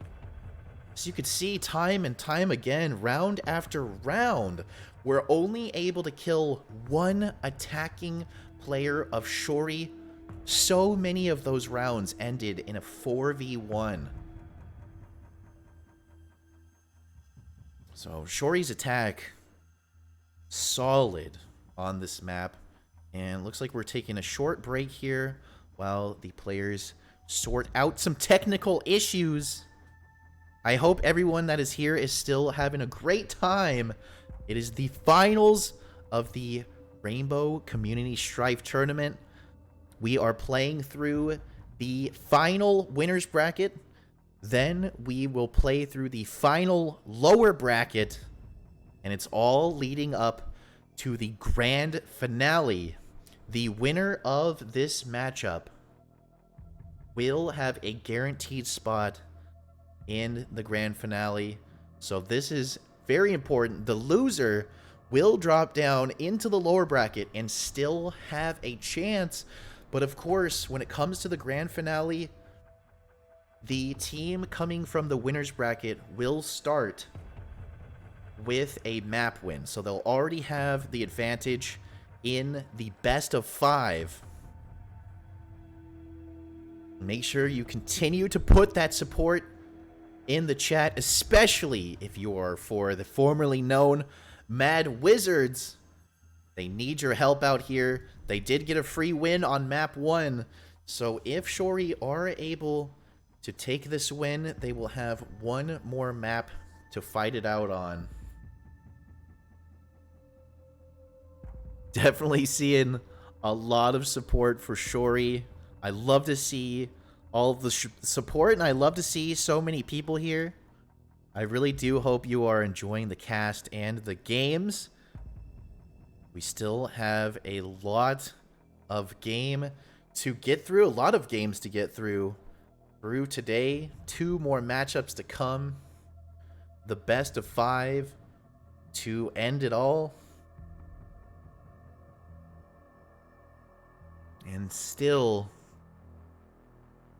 as you could see time and time again, round after round, we're only able to kill one attacking player of Shori. So many of those rounds ended in a 4v1. So Shori's attack, solid on this map. And looks like we're taking a short break here while the players sort out some technical issues. I hope everyone that is here is still having a great time. It is the finals of the Rainbow Community Strife Tournament. We are playing through the final winners bracket. Then we will play through the final lower bracket. And it's all leading up to the grand finale. The winner of this matchup will have a guaranteed spot in the grand finale. So this is very important. The loser will drop down into the lower bracket and still have a chance. But of course, when it comes to the grand finale, the team coming from the winners bracket will start with a map win. So they'll already have the advantage in the best of 5. Make sure you continue to put that support in the chat, especially if you are for the formerly known Mad Wizards. They need your help out here. They did get a free win on map 1. So if Shori are able to take this win, they will have one more map to fight it out on. Definitely seeing a lot of support for Shori. I love to see all of the support, and I love to see so many people here. I really do hope you are enjoying the cast and the games. We still have a lot of game to get through, a lot of games to get through today. 2 more matchups to come. The best of 5 to end it all. And still,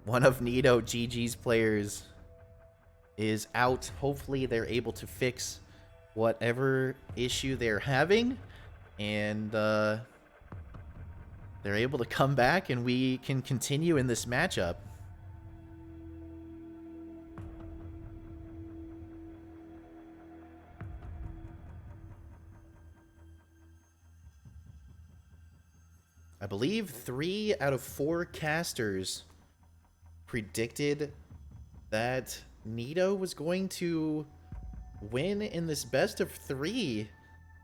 one of Nito GG's players is out. Hopefully they're able to fix whatever issue they're having. And they're able to come back and we can continue in this matchup. I believe 3 out of 4 casters predicted that Nito was going to win in this best of 3.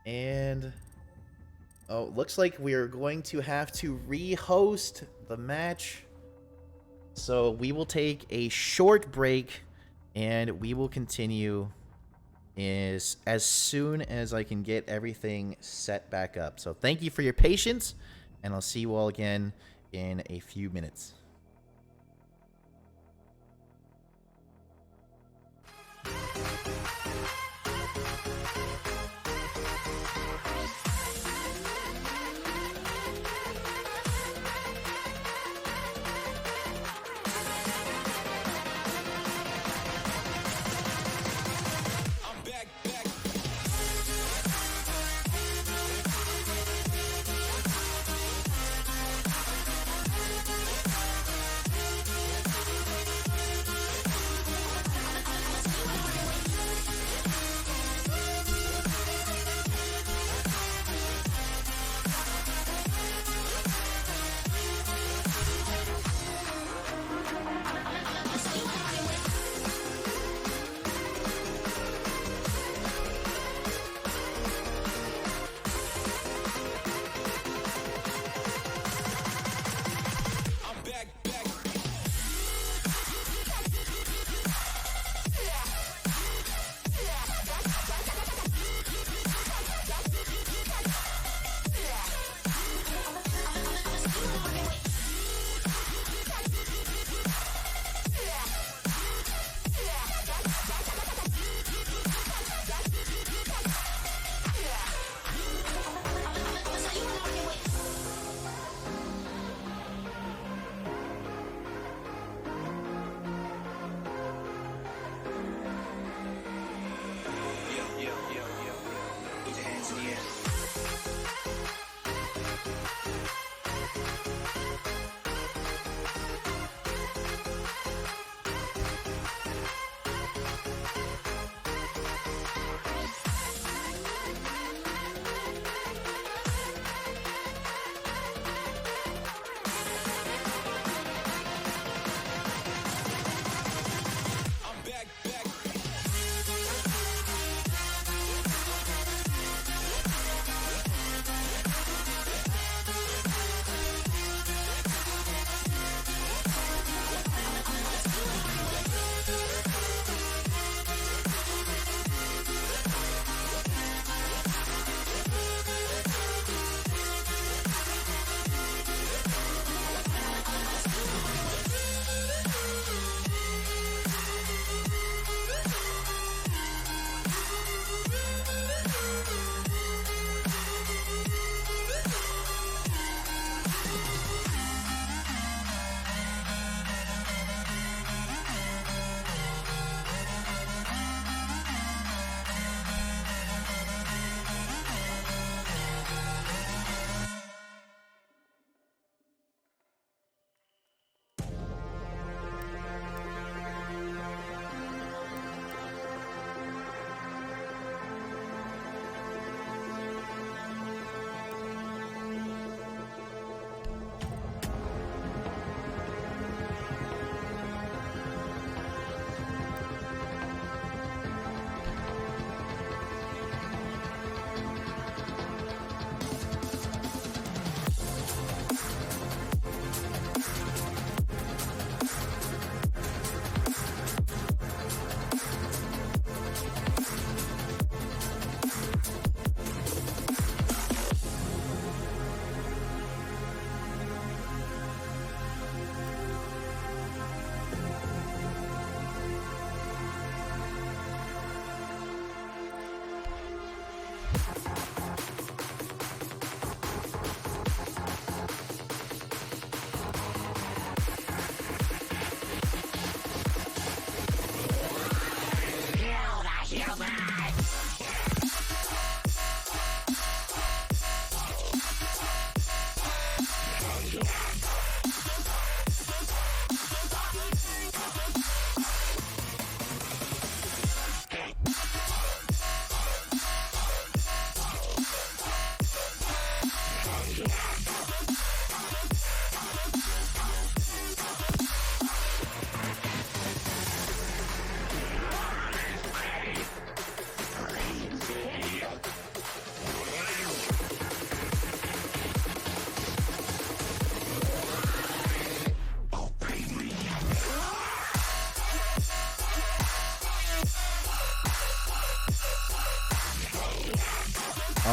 And oh, looks like we are going to have to re-host the match. So we will take a short break and we will continue as soon as I can get everything set back up. So thank you for your patience, and I'll see you all again in a few minutes.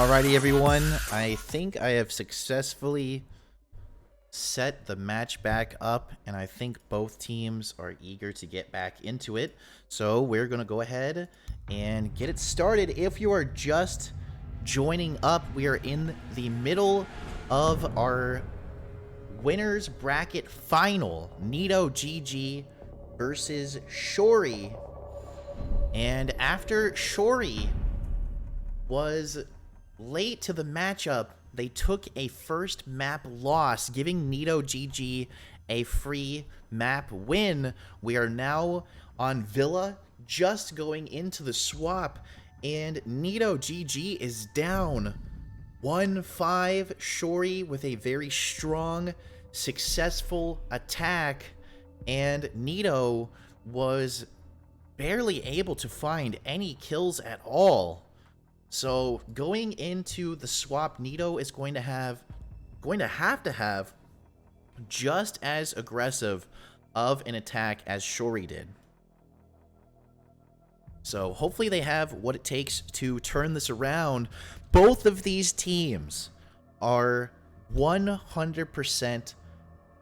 Alrighty, everyone. I think I have successfully set the match back up, and I think both teams are eager to get back into it. So we're going to go ahead and get it started. If you are just joining up, we are in the middle of our winners bracket final. Nito GG versus Shori. And after Shori was late to the matchup, they took a first map loss, giving Nito GG a free map win. We are now on Villa, just going into the swap, and Nito GG is down 1-5. Shori with a very strong, successful attack, and Nito was barely able to find any kills at all. So going into the swap, Nito is going to have just as aggressive of an attack as Shori did. So hopefully they have what it takes to turn this around. Both of these teams are 100%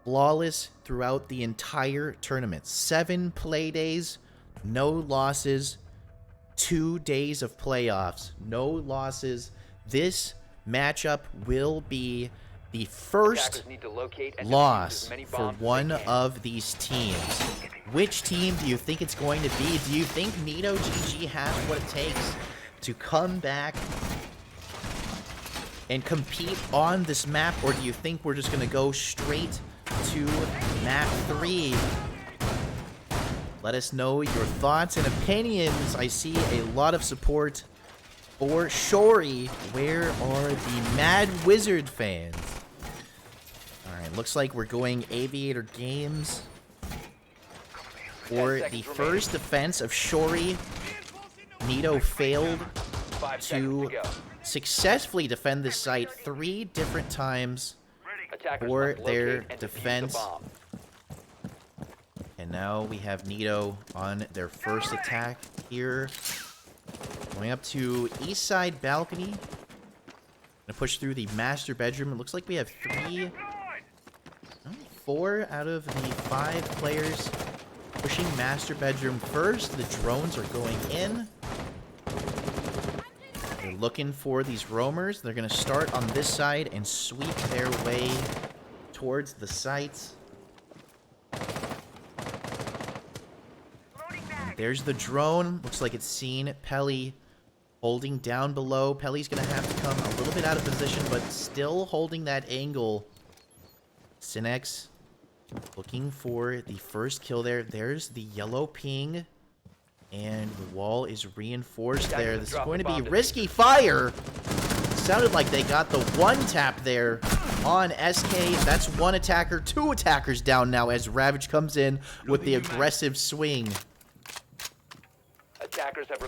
flawless throughout the entire tournament. 7 play days, no losses. 2 days of playoffs, no losses. This matchup will be the first loss for one of these teams. Which team do you think it's going to be? Do you think Nito GG has what it takes to come back and compete on this map, or do you think we're just going to go straight to map 3? Let us know your thoughts and opinions. I see a lot of support for Shori. Where are the Mad Wizard fans? Alright, looks like we're going Aviator Games for the first defense of Shori. Nito failed to successfully defend this site 3 different times for their defense. And now we have Nito on their first attack here. Going up to east side balcony. Gonna push through the master bedroom. It looks like we have 4 out of the 5 players pushing master bedroom first. The drones are going in. They're looking for these roamers. They're gonna start on this side and sweep their way towards the sites. There's the drone. Looks like it's seen Pelly holding down below. Pelly's going to have to come a little bit out of position, but still holding that angle. Cinex looking for the first kill there. There's the yellow ping. And the wall is reinforced there. This is going to be risky fire. Sounded like they got the 1 tap there on SK. That's 1 attacker. 2 attackers down now as Ravage comes in with the aggressive swing.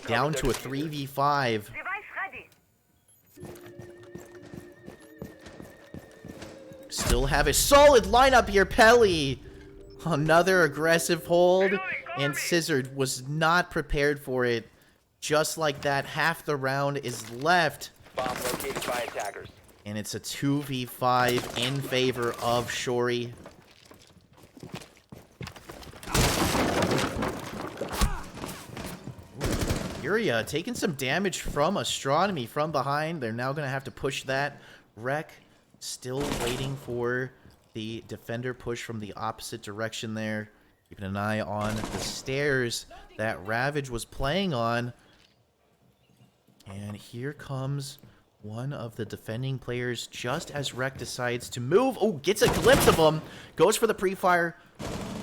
Down to a 3v5. Still have a solid lineup here. Pelly. Another aggressive hold. And Scissored was not prepared for it. Just like that, half the round is left. Bomb located by attackers. And it's a 2v5 in favor of Shori. Yuria taking some damage from Astronomy from behind. They're now going to have to push that. Rec still waiting for the defender push from the opposite direction there. Keeping an eye on the stairs that Ravage was playing on. And here comes one of the defending players just as Rec decides to move. Oh, gets a glimpse of him. Goes for the pre-fire.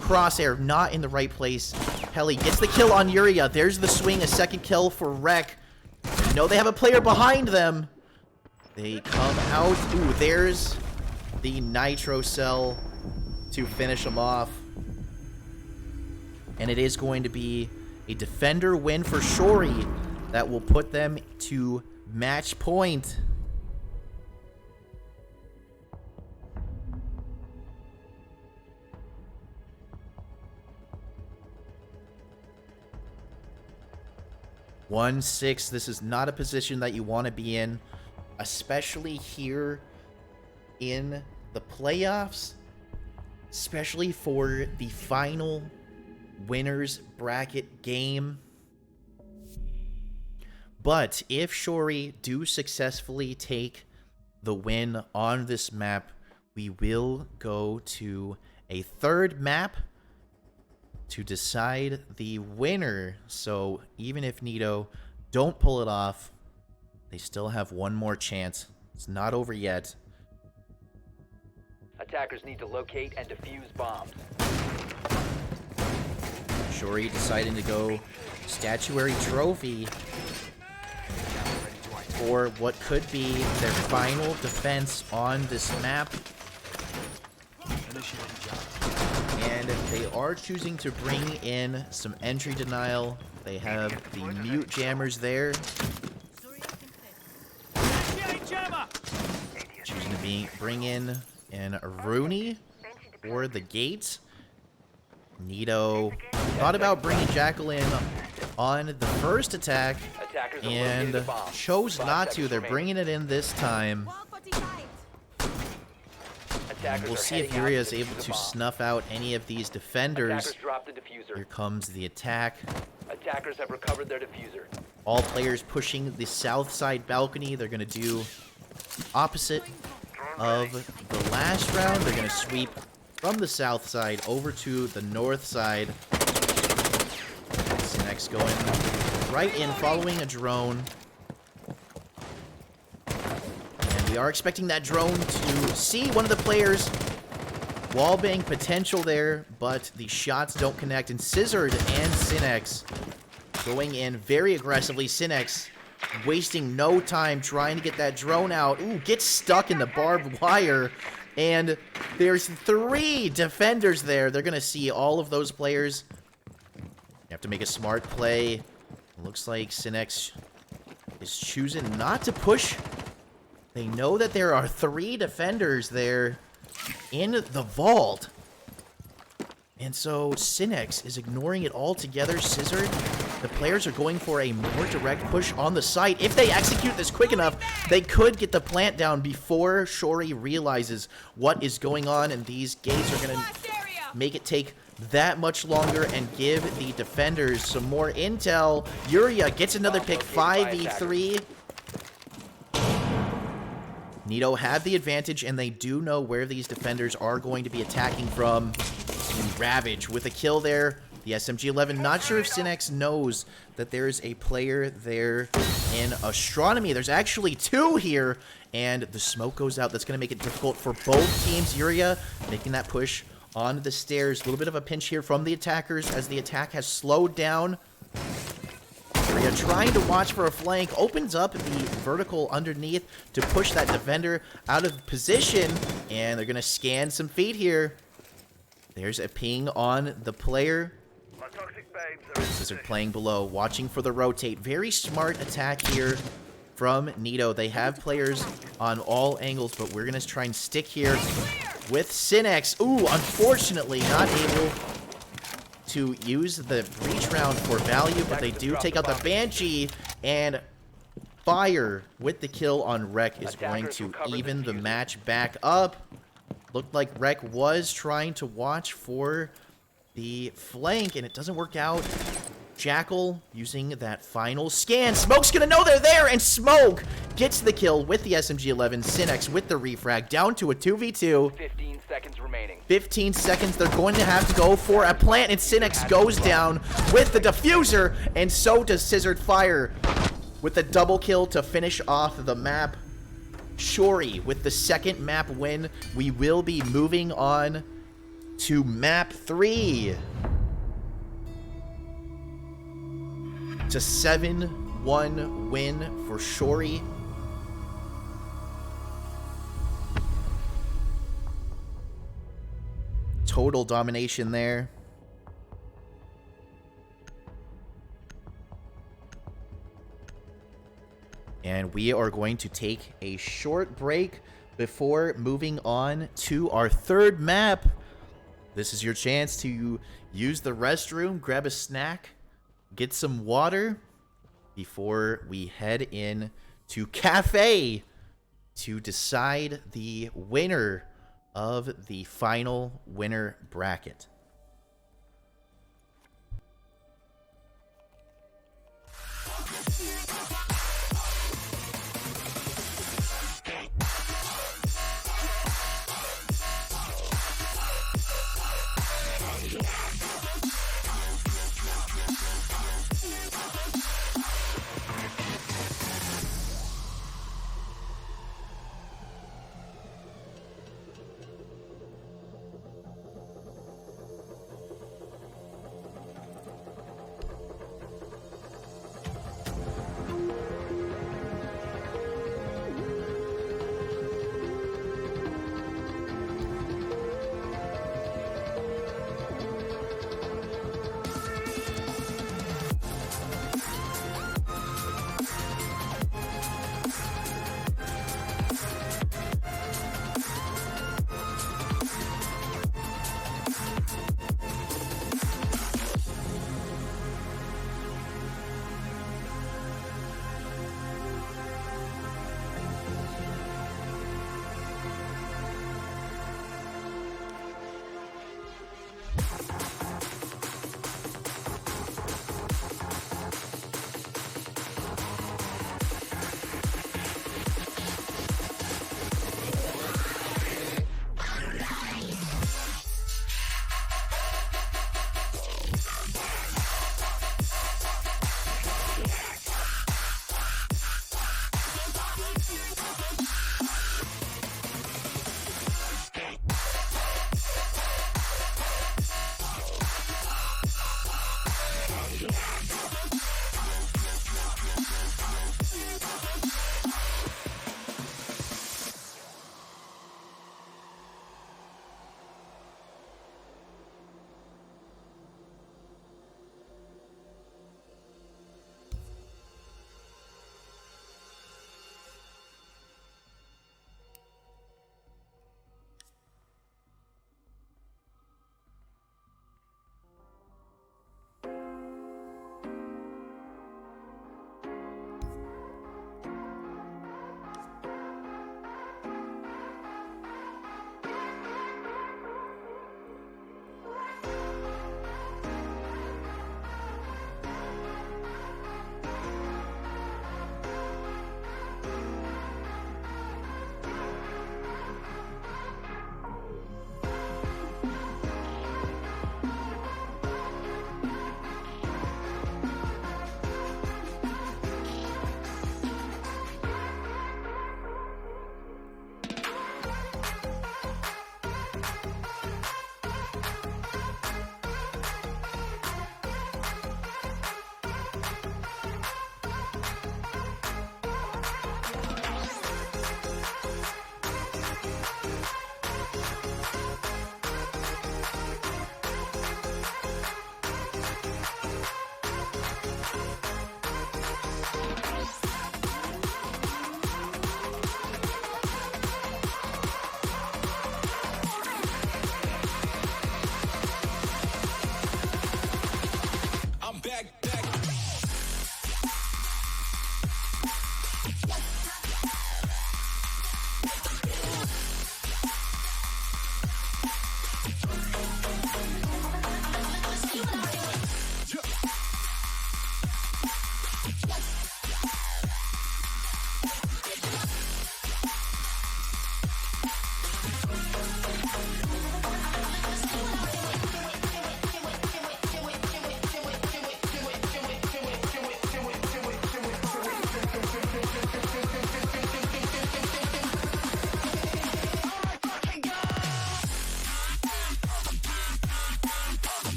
Crosshair not in the right place. Pelly gets the kill on Yuria. There's the swing, a second kill for Rec. You know they have a player behind them. They come out. Ooh, there's the Nitro Cell to finish them off. And it is going to be a defender win for Shori that will put them to match point. (1-6). This is not a position that you want to be in. especially here in the playoffs, especially for the final winners bracket game. But if Shori do successfully take the win on this map, we will go to a third map to decide the winner. So even if Nito don't pull it off, they still have one more chance. It's not over yet. Attackers need to locate and defuse bombs. Shori deciding to go statuary trophy for what could be their final defense on this map. And they are choosing to bring in some entry denial. They have the mute jammers there. Choosing to bring in an Rooney for the gates. Nito thought about bringing Jackal in on the first attack and chose not to. They're bringing it in this time. And we'll see if Yuria is able to snuff out any of these defenders. Here comes the attack. Attackers have recovered their diffuser. All players pushing the south side balcony. They're going to do opposite of the last round. They're going to sweep from the south side over to the north side. Sinex going right in, following a drone. And we are expecting that drone to see one of the players. Wallbang potential there, but the shots don't connect. And Scissored and Sinex going in very aggressively. Sinex wasting no time trying to get that drone out. Ooh, gets stuck in the barbed wire. And there's 3 defenders there. They're going to see all of those players. You have to make a smart play. It looks like Sinex is choosing not to push. They know that there are 3 defenders there in the vault. And so Sinex is ignoring it altogether. Scissored. The players are going for a more direct push on the site. If they execute this quick enough, they could get the plant down before Shori realizes what is going on. And these gates are going to make it take that much longer and give the defenders some more intel. Yuria gets another pick, 5v3. Nito have the advantage, and they do know where these defenders are going to be attacking from. And Ravage with a kill there. The SMG-11, not sure if Sinex knows that there is a player there in Astronomy. There's actually 2 here, and the smoke goes out. That's going to make it difficult for both teams. Yuria making that push onto the stairs. A little bit of a pinch here from the attackers as the attack has slowed down. Yuria trying to watch for a flank, opens up the vertical underneath to push that defender out of position, and they're going to scan some feet here. There's a ping on the player. Scissored playing below, watching for the rotate. Very smart attack here from Nito. They have players on all angles, but we're going to try and stick here with Sinex. Ooh, unfortunately not able to use the breach round for value, but they do take out the Banshee, and Fire with the kill on Rek is going to even the match back up. Looked like Rek was trying to watch for the flank, and it doesn't work out. Jackal using that final scan. Smoke's gonna know they're there, and Smoke gets the kill with the SMG-11. Sinex with the refrag down to a 2v2. 15 seconds remaining. 15 seconds. They're going to have to go for a plant, and Sinex goes down with the diffuser, and so does Scissored Fire with the double kill to finish off the map. Shori with the second map win. We will be moving on to map 3. It's a 7-1 win for Shori. Total domination there. And we are going to take a short break before moving on to our third map. This is your chance to use the restroom, grab a snack, get some water before we head in to Cafe to decide the winner of the final winner bracket.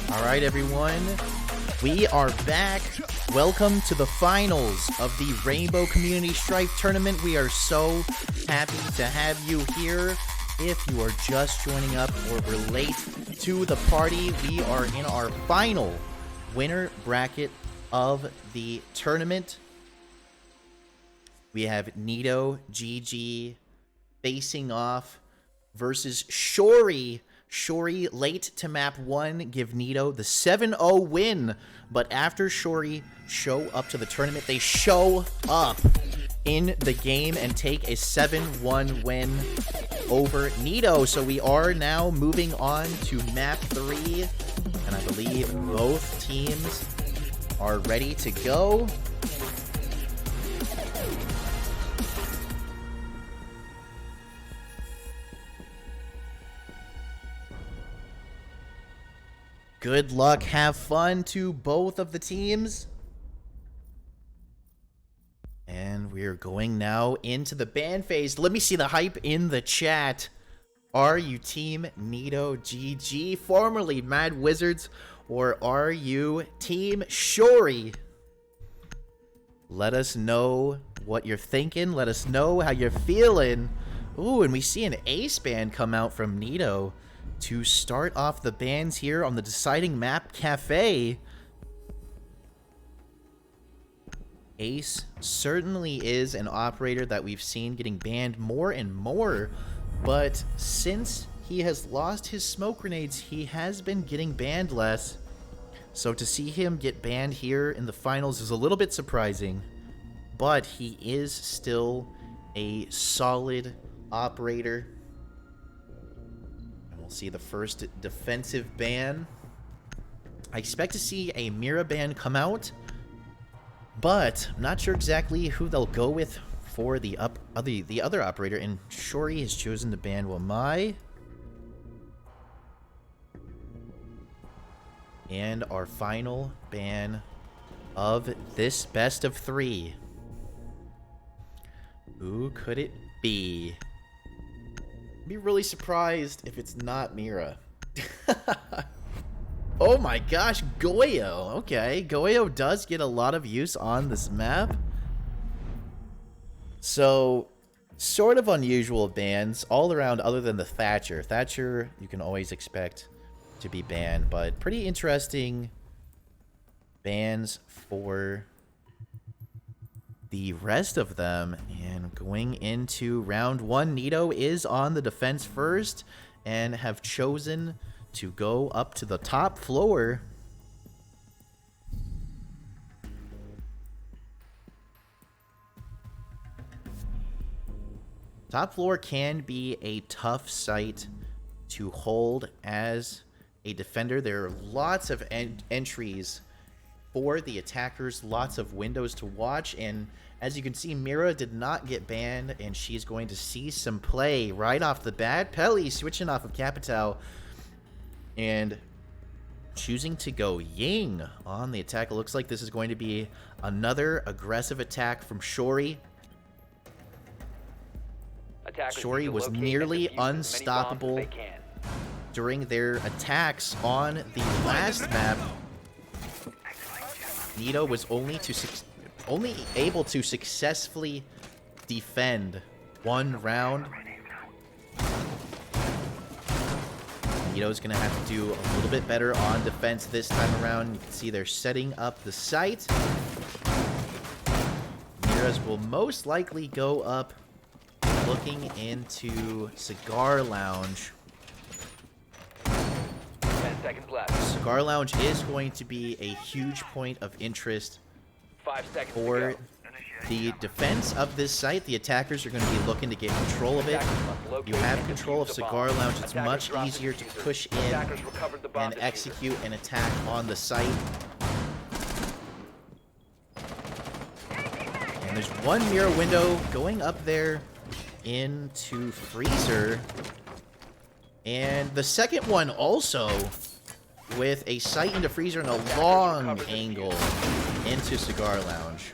All right, everyone, we are back. Welcome to the finals of the Rainbow Community Strife Tournament. We are so happy to have you here. If you are just joining up or were late to the party, we are in our final winner bracket of the tournament. We have Nito, GG facing off versus Shori. Shori late to map 1, give Nito the 7-0 win. But after Shori show up to the tournament, they show up in the game and take a 7-1 win over Nito. So we are now moving on to map 3. And I believe both teams are ready to go. Good luck, have fun to both of the teams. And we're going now into the ban phase. Let me see the hype in the chat. Are you Team Nito GG, formerly Mad Wizards, or are you Team Shori? Let us know what you're thinking. Let us know how you're feeling. Ooh, and we see an ace ban come out from Nito to start off the bans here on the deciding map, Cafe. Ace certainly is an operator that we've seen getting banned more and more, but since he has lost his smoke grenades, he has been getting banned less. So to see him get banned here in the finals is a little bit surprising, but he is still a solid operator. We'll see the first defensive ban. I expect to see a Mira ban come out, but I'm not sure exactly who they'll go with for the other operator. And Shori has chosen to ban Wamai. And our final ban of this best of 3. Who could it be? Be really surprised if it's not Mira. Oh my gosh, Goyo. Okay, Goyo does get a lot of use on this map. So, sort of unusual bans all around other than the Thatcher. Thatcher, you can always expect to be banned, but pretty interesting bans for the rest of them. And going into round 1, Nito is on the defense first and have chosen to go up to the top floor. Top floor can be a tough site to hold as a defender. There are lots of entries for the attackers, lots of windows to watch, and as you can see, Mira did not get banned, and she's going to see some play right off the bat. Pelly switching off of Capitao and choosing to go Ying on the attack. It looks like this is going to be another aggressive attack from Shori. Shori was nearly unstoppable during their attacks on the last map. Nito was only able to successfully defend one round. Nito's gonna have to do a little bit better on defense this time around. You can see they're setting up the site. Miras will most likely go up looking into Cigar Lounge. 10 seconds left. Cigar Lounge is going to be a huge point of interest 5 seconds for to the defense of this site, the attackers are going to be looking to get control of it. You have control of Cigar Lounge. It's much easier to push in and execute an attack on the site. And there's one mirror window going up there into Freezer. And the second one also with a sight into Freezer and a long angle into Cigar Lounge.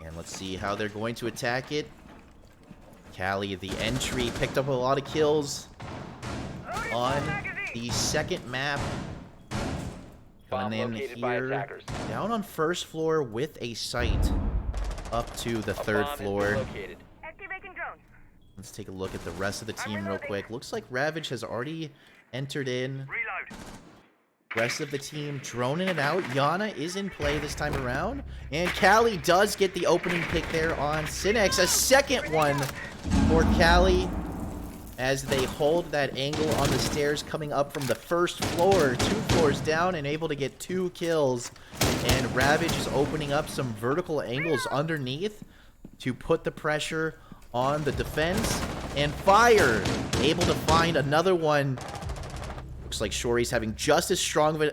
And let's see how they're going to attack it. Callie, the entry, picked up a lot of kills on the second map. Coming in here, down on first floor with a sight up to the third floor. Let's take a look at the rest of the team real quick. Looks like Ravage has already entered in. Rest of the team droning it out. Yana is in play this time around. And Callie does get the opening pick there on Cinex. A second one for Callie as they hold that angle on the stairs coming up from the first floor. 2 floors down and able to get 2 kills. And Ravage is opening up some vertical angles underneath to put the pressure on the defense. And Fire able to find another one. Looks like Shori's having just as strong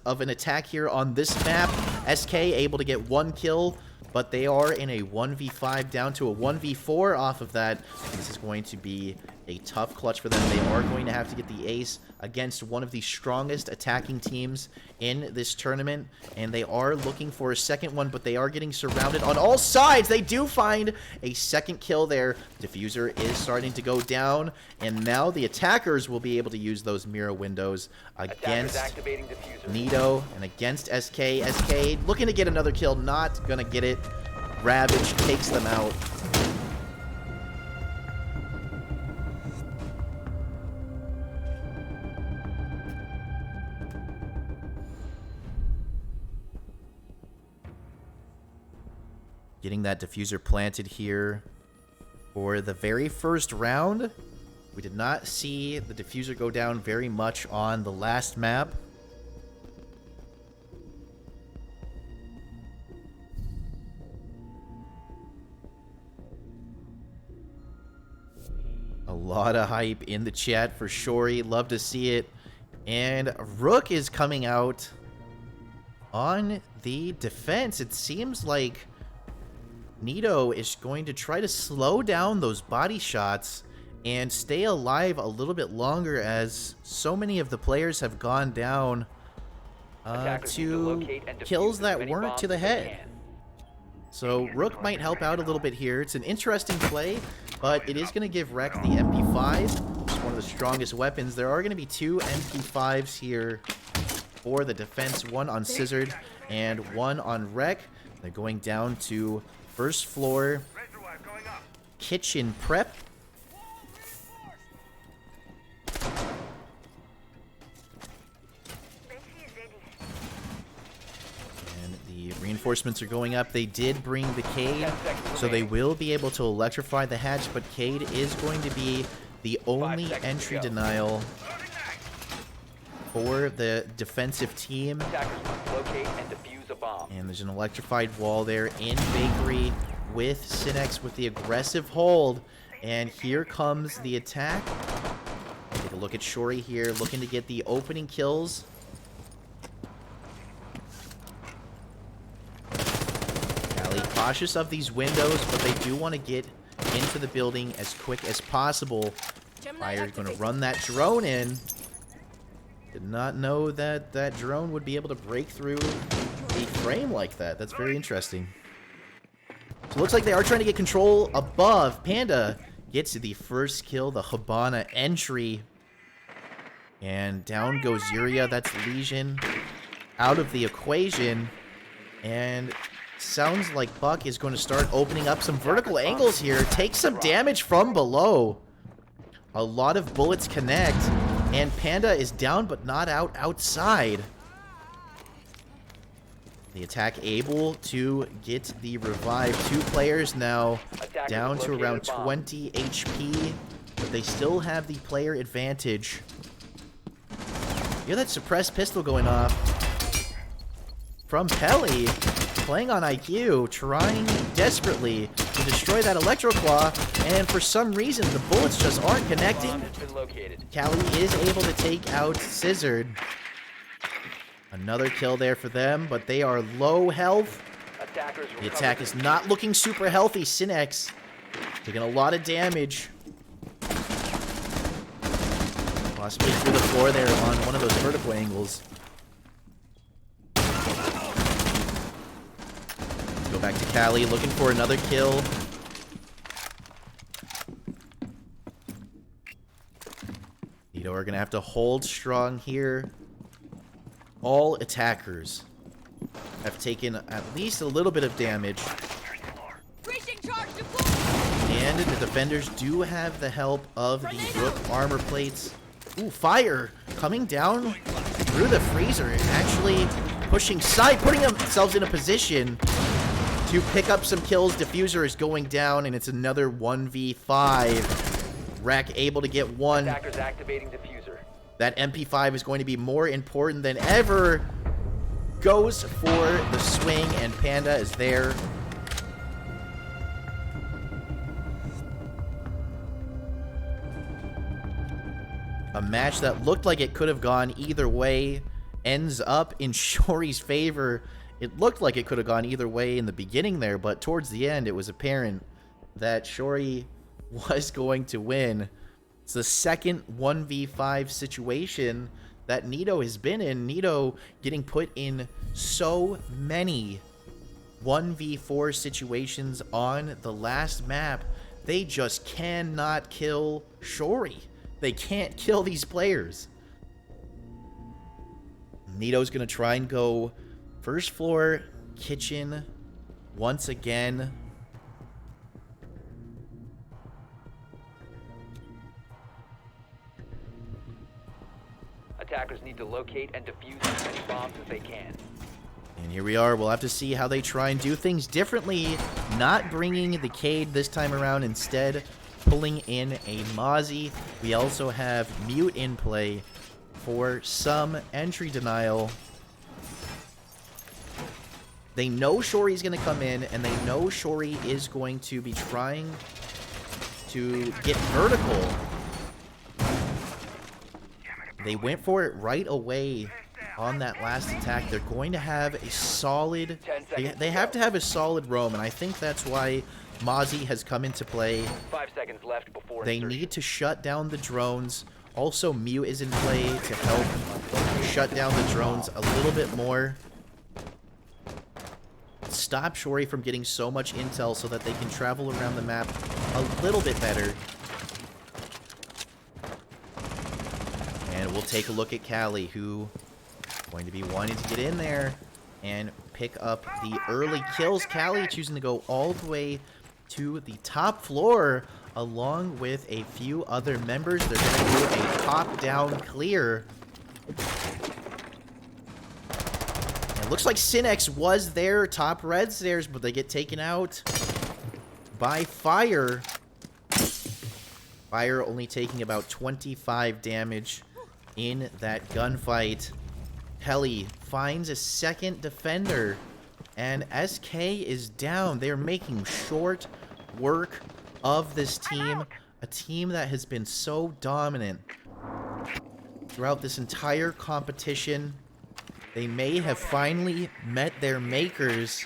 of an attack here on this map. SK able to get 1 kill, but they are in a 1v5 down to a 1v4 off of that. This is going to be a tough clutch for them. They are going to have to get the ace against one of the strongest attacking teams in this tournament, and they are looking for a second one, but they are getting surrounded on all sides. They do find a second kill there. Diffuser is starting to go down, and now the attackers will be able to use those mirror windows against Nito and against SK. SK looking to get another kill, not gonna get it. Ravage takes them out. Getting that diffuser planted here for the very first round. We did not see the diffuser go down very much on the last map. A lot of hype in the chat for Shori. Love to see it. And Rook is coming out on the defense. It seems like Nito is going to try to slow down those body shots and stay alive a little bit longer, as so many of the players have gone down to kills that weren't to the head. So Rook might help out a little bit here. It's an interesting play, but it is going to give Rek the MP5. It's one of the strongest weapons. There are going to be 2 MP5s here for the defense. One on Scissored and one on Rek. They're going down to first floor kitchen prep. And the reinforcements are going up. They did bring the Cade, so they will be able to electrify the hatch, but Cade is going to be the only entry denial for the defensive team. And there's an electrified wall there in Bakery with Cinex with the aggressive hold. And here comes the attack. Take a look at Shori here, looking to get the opening kills. Callie cautious of these windows, but they do want to get into the building as quick as possible. Fire's going to run that drone in. Did not know that that drone would be able to break through the frame like that. That's very interesting. So it looks like they are trying to get control above. Panda gets the first kill, the Habana entry. And down goes Yuria. That's Legion out of the equation. And sounds like Buck is going to start opening up some vertical angles here. Take some damage from below. A lot of bullets connect. And Panda is down but not out outside. The attack able to get the revive. 2 players now down to around 20 HP. But they still have the player advantage. You hear that suppressed pistol going off from Pelly. playing on IQ, trying desperately to destroy that Electro Claw, and for some reason the bullets just aren't connecting. Bomb has been located. Callie is able to take out Scissored. Another kill there for them, but they are low health. Attackers The recovered attack is not looking super healthy. Cinex taking a lot of damage. Possibly through the floor there on one of those vertical angles. Go back to Callie, looking for another kill. Nito are going to have to hold strong here. All attackers have taken at least a little bit of damage. And the defenders do have the help of the Rook armor plates. Ooh, fire coming down through the freezer, actually pushing side, putting themselves in a position to pick up some kills. Diffuser is going down, and it's another 1v5. Rek able to get one. Attackers activating diffuser. That MP5 is going to be more important than ever. Goes for the swing, and Panda is there. A match that looked like it could have gone either way ends up in Shori's favor. It looked like it could have gone either way in the beginning there, but towards the end it was apparent that Shori was going to win. It's the second 1v5 situation that Nito has been in. Nito getting put in so many 1v4 situations on the last map. They just cannot kill Shori. They can't kill these players. Nito's going to try and go first floor, kitchen, once again. Attackers need to locate and defuse as many bombs as they can. And here we are. We'll have to see how they try and do things differently. Not bringing the Cade this time around. Instead, pulling in a Mozzie. We also have Mute in play for some entry denial. They know Shori's going to come in, and they know Shori is going to be trying to get vertical. They went for it right away on that last attack. They're going to have a solid... They have to have a solid roam, and I think that's why Mozzie has come into play. 5 seconds left before They insertion. need to shut down the drones. Also, Mew is in play to help shut down the drones a little bit more. Stop Shori from getting so much intel so that they can travel around the map a little bit better. And we'll take a look at Callie, who is going to be wanting to get in there and pick up the early kills. Callie choosing to go all the way to the top floor along with a few other members. They're going to do a top-down clear. It looks like Cinex was there, top red stairs, but they get taken out by Fire. Fire only taking about 25 damage in that gunfight. Pelly finds a second defender, and SK is down. They're making short work of this team, a team that has been so dominant throughout this entire competition. They may have finally met their makers.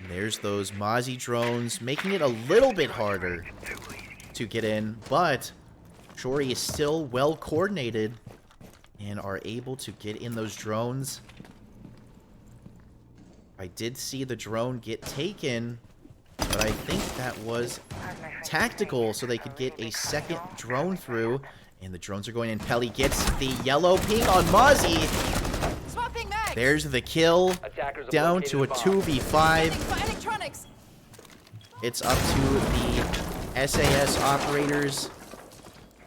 And there's those Mozzie drones, making it a little bit harder to get in, but Shori is still well coordinated and are able to get in those drones. I did see the drone get taken, but I think that was tactical so they could get a second drone through. And the drones are going in. Pelly gets the yellow ping on Mozzie. There's the kill. Down to a 2v5. It's up to the SAS operators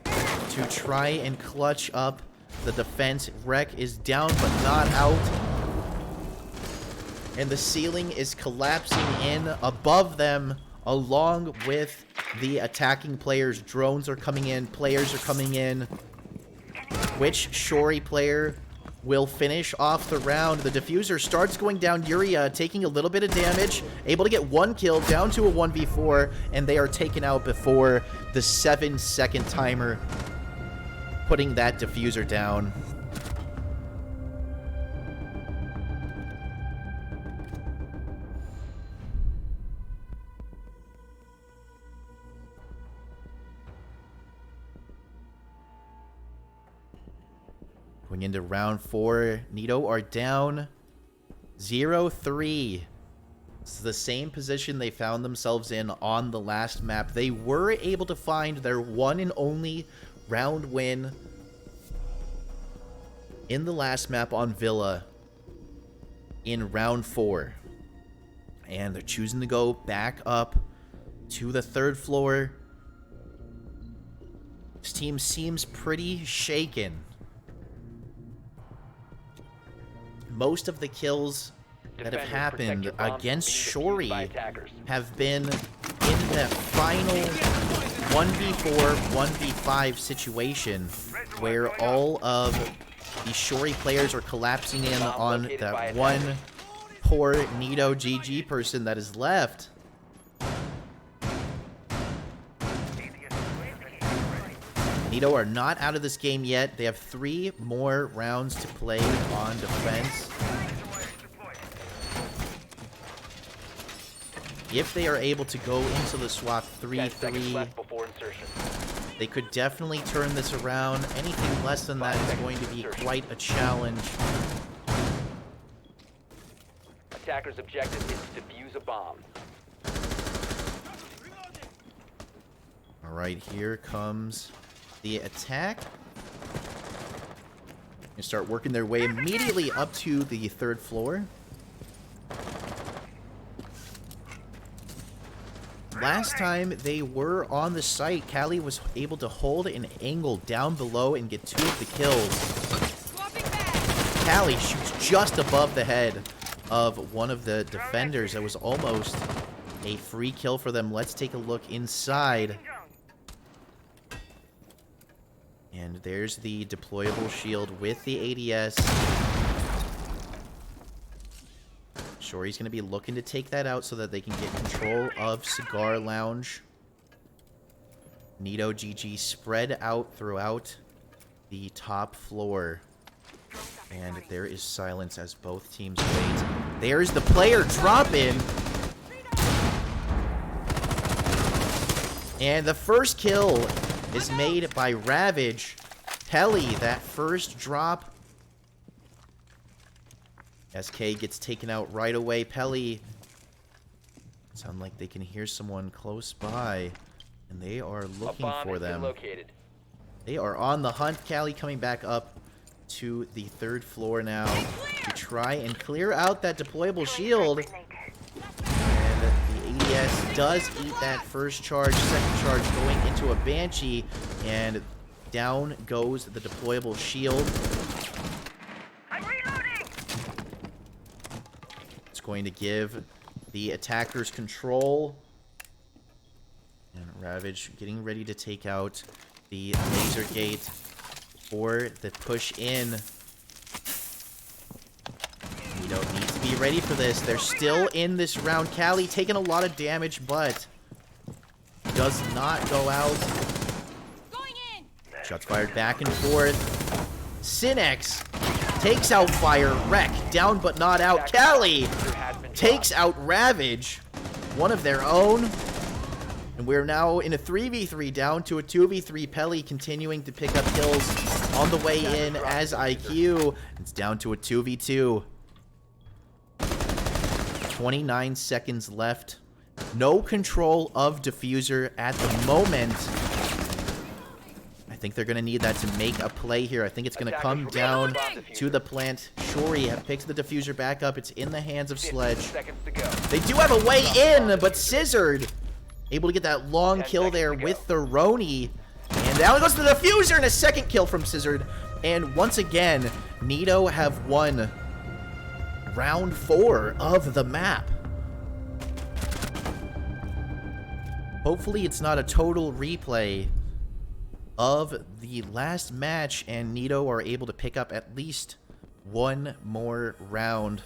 to try and clutch up the defense. Rek is down but not out. And the ceiling is collapsing in above them along with the attacking players. Drones are coming in. Players are coming in. Which Shori player will finish off the round. The diffuser starts going down. Yuria taking a little bit of damage, able to get 1 kill, down to a 1v4, and they are taken out before the 7-second timer, putting that diffuser down. Going into round 4, Nito are down 0-3. It's the same position they found themselves in on the last map. They were able to find their one and only round win in the last map on Villa in round 4. And they're choosing to go back up to the 3rd floor. This team seems pretty shaken. Most of the kills that have happened against Shori have been in the final 1v4, 1v5 situation where all of the Shori players are collapsing in on that one poor Nito GG person that is left. Nito are not out of this game yet. They have 3 more rounds to play on defense. If they are able to go into the swap 3-3, they could definitely turn this around. Anything less than that is going to be quite a challenge. Attacker's objective is to defuse a bomb. All right, here comes the attack. They start working their way immediately up to the 3rd floor. Last time they were on the site, Callie was able to hold an angle down below and get 2 of the kills. Callie shoots just above the head of one of the defenders. That was almost a free kill for them. Let's take a look inside. And there's the deployable shield with the ADS. Shori's going to be looking to take that out so that they can get control of Cigar Lounge. Nito GG spread out throughout the top floor. And there is silence as both teams wait. There's the player drop in. And the first kill is made by Ravage. Pelly, that first drop. SK gets taken out right away. Pelly. Sound like they can hear someone close by. And they are looking for them. They are on the hunt. Callie coming back up to the 3rd floor now to try and clear out that deployable shield. And the ADS does eat that first charge. Second charge going into a Banshee. And down goes the deployable shield. It's going to give the attackers control. And Ravage getting ready to take out the laser gate for the push in. You don't need to be ready for this. They're still in this round. Callie taking a lot of damage, but does not go out. Shots fired back and forth. Synex takes out Fire. Wreck down but not out. Callie takes out Ravage, one of their own. And we're now in a 3v3 down to a 2v3. Pelly continuing to pick up kills on the way in as IQ. It's down to a 2v2. 29 seconds left. No control of diffuser at the moment. I think they're going to need that to make a play here. I think it's going to come down to the plant. Shori picks the diffuser back up. It's in the hands of Sledge. They do have a way in, but Scissored able to get that long kill there with the Roni. And down goes the diffuser and a second kill from Scissored. And once again, Nito have won round 4 of the map. Hopefully it's not a total replay of the last match and Nito are able to pick up at least one more round.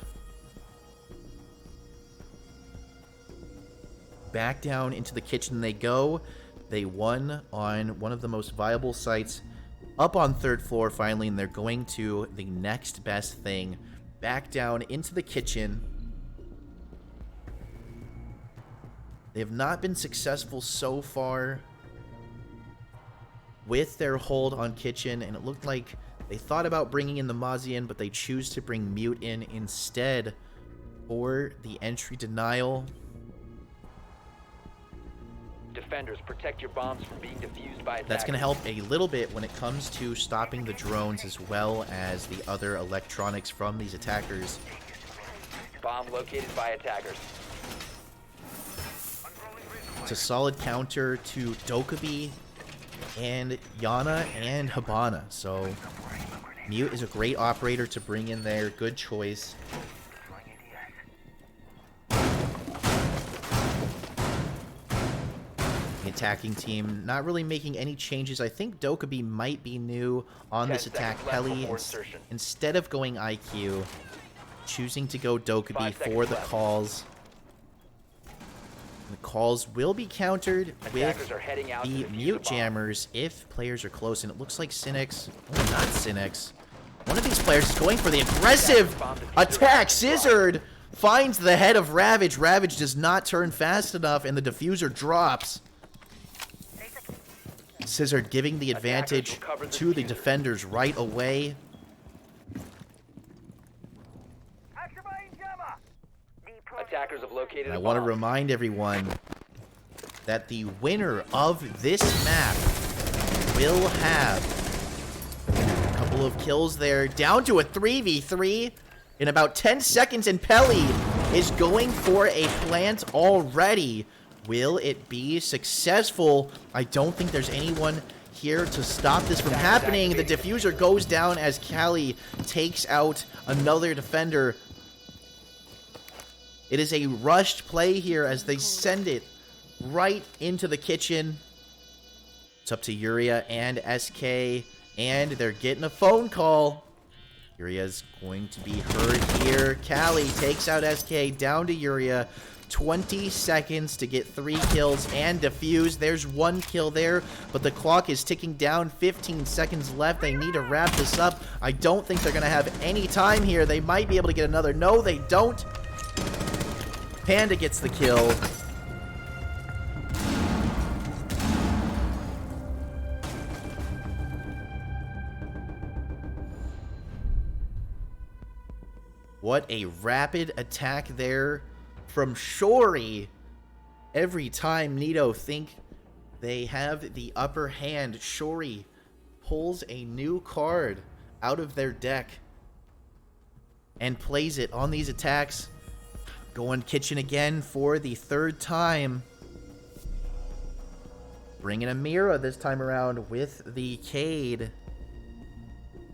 Back down into the kitchen they go. They won on one of the most viable sites up on 3rd floor finally, and they're going to the next best thing. Back down into the kitchen. They have not been successful so far with their hold on kitchen, and it looked like they thought about bringing in the Mozzie in, but they choose to bring Mute in instead for the entry denial. Defenders, protect your bombs from being defused by attackers. That's going to help a little bit when it comes to stopping the drones as well as the other electronics from these attackers. Bomb located by attackers. It's a solid counter to Dokkaebi and Yana and Habana. So Mute is a great operator to bring in there. Good choice. The attacking team not really making any changes. I think Dokkaebi might be new on this attack. Pelly, instead of going IQ, choosing to go Dokkaebi for the calls. The calls will be countered with the Mute Jammers if players are close. And it looks like Cynics, oh, not Cynics. One of these players is going for the aggressive attack. Scissored finds the head of Ravage. Ravage does not turn fast enough, and the diffuser drops. Scissored giving the advantage to the defenders right away. Attackers have located And I want to remind everyone that the winner of this map will have a couple of kills there. Down to a 3v3 in about 10 seconds, and Pelly is going for a plant already. Will it be successful? I don't think there's anyone here to stop this from happening. The diffuser goes down as Callie takes out another defender. It is a rushed play here as they send it right into the kitchen. It's up to Yuria and SK, and they're getting a phone call. Yuria's going to be hurt here. Callie takes out SK, down to Yuria. 20 seconds to get 3 kills and defuse. There's 1 kill there, but the clock is ticking down. 15 seconds left. They need to wrap this up. I don't think they're going to have any time here. They might be able to get another. No, they don't. Panda gets the kill. What a rapid attack there from Shori. Every time Nito think they have the upper hand, Shori pulls a new card out of their deck and plays it on these attacks. Going kitchen again for the 3rd time. Bringing a Mira this time around with the Cade.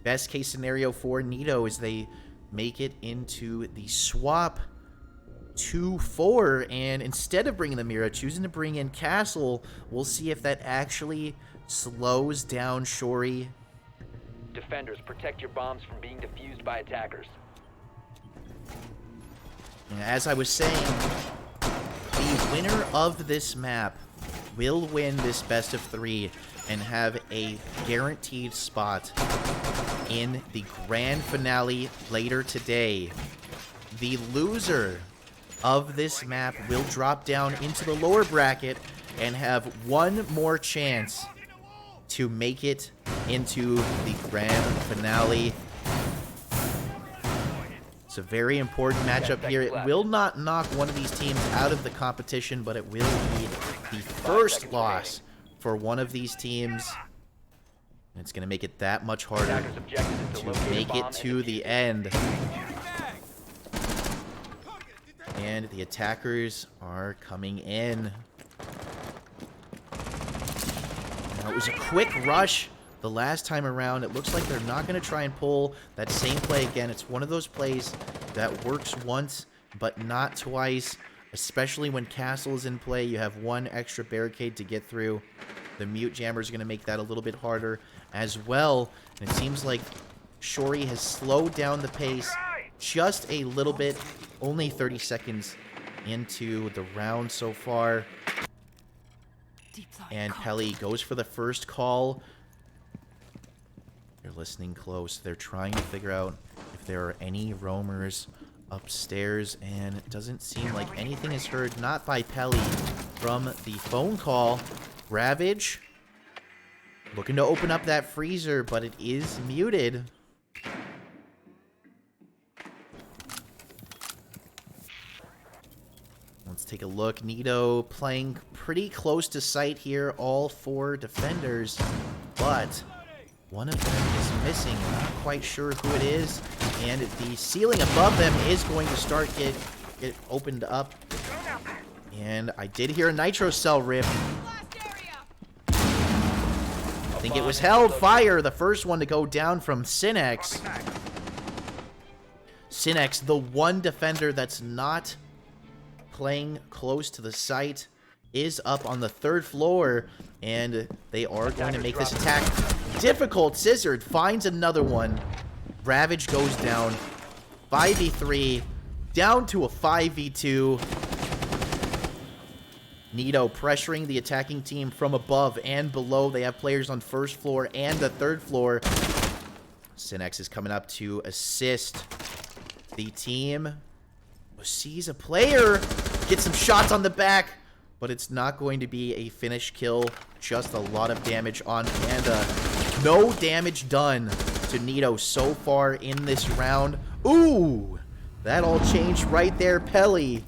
Best case scenario for Nito is they make it into the swap 2-4, and instead of bringing the Mira, choosing to bring in Castle. We'll see if that actually slows down Shori. Defenders, protect your bombs from being defused by attackers. As I was saying, the winner of this map will win this best of 3 and have a guaranteed spot in the grand finale later today. The loser of this map will drop down into the lower bracket and have one more chance to make it into the grand finale. It's a very important matchup here. It will not knock one of these teams out of the competition, but it will be the first loss for one of these teams. And it's going to make it that much harder to make it to the end. And the attackers are coming in. Now, it was a quick rush the last time around. It looks like they're not going to try and pull that same play again. It's one of those plays that works once, but not twice. Especially when Castle is in play, you have one extra barricade to get through. The Mute Jammer is going to make that a little bit harder as well. And it seems like Shori has slowed down the pace just a little bit. Only 30 seconds into the round so far. And Pelly goes for the first call. They're listening close. They're trying to figure out if there are any roamers upstairs, and it doesn't seem like anything is heard, not by Pelly, from the phone call. Ravage looking to open up that freezer, but it is muted. Let's take a look. Nito playing pretty close to sight here, all 4 defenders, but one of them is missing. Not quite sure who it is, and the ceiling above them is going to start get opened up. And I did hear a nitro cell rip. I think it was Hellfire, the first one to go down from Synex. Synex, the one defender that's not playing close to the site, is up on the 3rd floor, and they are going to make this attack difficult. Scissored finds another one. Ravage goes down. 5v3, down to a 5v2. Nito pressuring the attacking team from above and below. They have players on 1st floor and the 3rd floor. Synex is coming up to assist the team. Sees a player, get some shots on the back, but it's not going to be a finish kill. Just a lot of damage on Panda. No damage done to Nito so far in this round. Ooh, that all changed right there. Pelly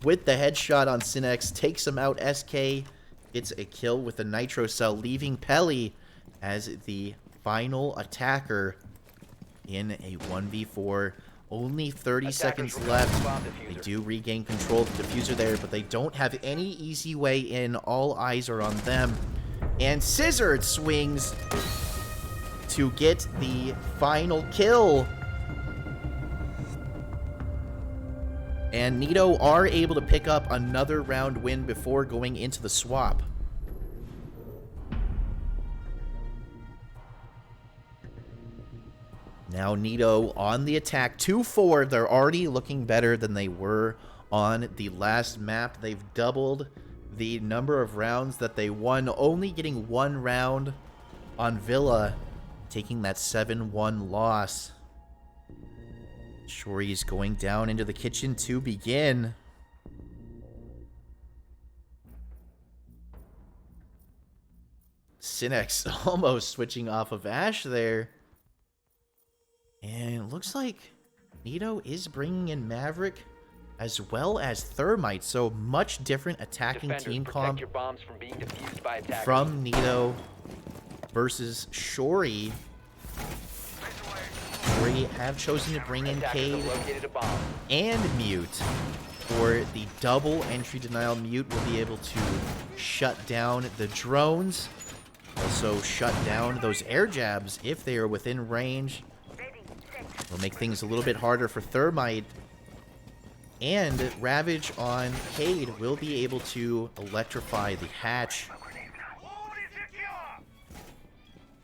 with the headshot on Synex takes him out. SK gets a kill with a nitro cell, leaving Pelly as the final attacker in a 1v4. Only 30 seconds left. They do regain control of the diffuser there, but they don't have any easy way in. All eyes are on them. And Scissored swings to get the final kill. And Nito are able to pick up another round win before going into the swap. Now Nito on the attack, 2-4. They're already looking better than they were on the last map. They've doubled the number of rounds that they won, only getting 1 round on Villa, taking that 7-1 loss. Shori's going down into the kitchen to begin. Synex almost switching off of Ash there. And it looks like Nito is bringing in Maverick as well as Thermite. So much different attacking team comp from Nito versus Shori. Shori have chosen to bring in Cade and Mute. For the double entry denial, Mute will be able to shut down the drones. Also shut down those air jabs if they are within range. Will make things a little bit harder for Thermite. And Ravage on Cade will be able to electrify the hatch.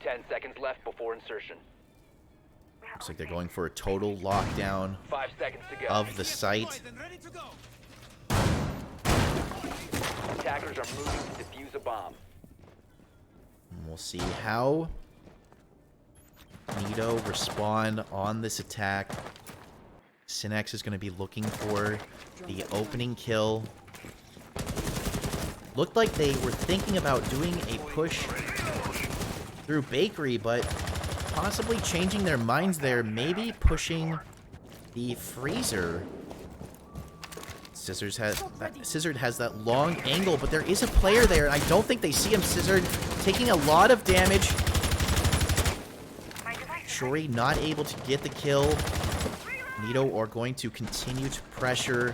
10 seconds left before insertion. Looks like they're going for a total lockdown 5 seconds to go. of the site. Attackers are moving to defuse a bomb. And we'll see how Nito respond on this attack. Synex is going to be looking for the opening kill. Looked like they were thinking about doing a push through Bakery, but possibly changing their minds there. Maybe pushing the freezer. Scissored has that long angle, but there is a player there. I don't think they see him. Scissored taking a lot of damage. Shori not able to get the kill. Nito are going to continue to pressure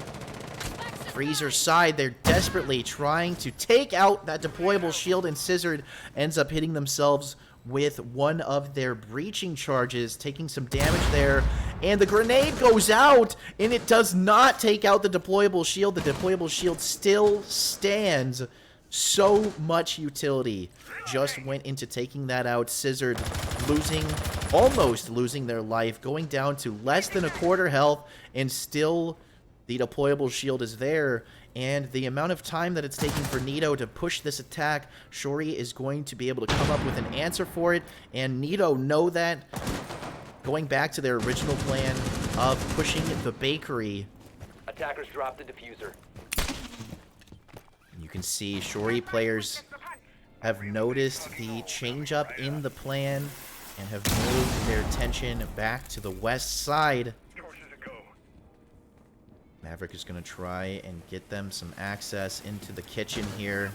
Freezer's side. They're desperately trying to take out that deployable shield, and Scissored ends up hitting themselves with one of their breaching charges, taking some damage there. And the grenade goes out, and it does not take out the deployable shield. The deployable shield still stands. So much utility just went into taking that out. Scissored almost losing their life, going down to less than a quarter health, and still the deployable shield is there. And the amount of time that it's taking for Nito to push this attack, Shori is going to be able to come up with an answer for it, and Nito know that, going back to their original plan of pushing the bakery. Attackers dropped the diffuser. You can see Shori players have noticed the change up in the plan and have moved their attention back to the west side. Maverick is going to try and get them some access into the kitchen here.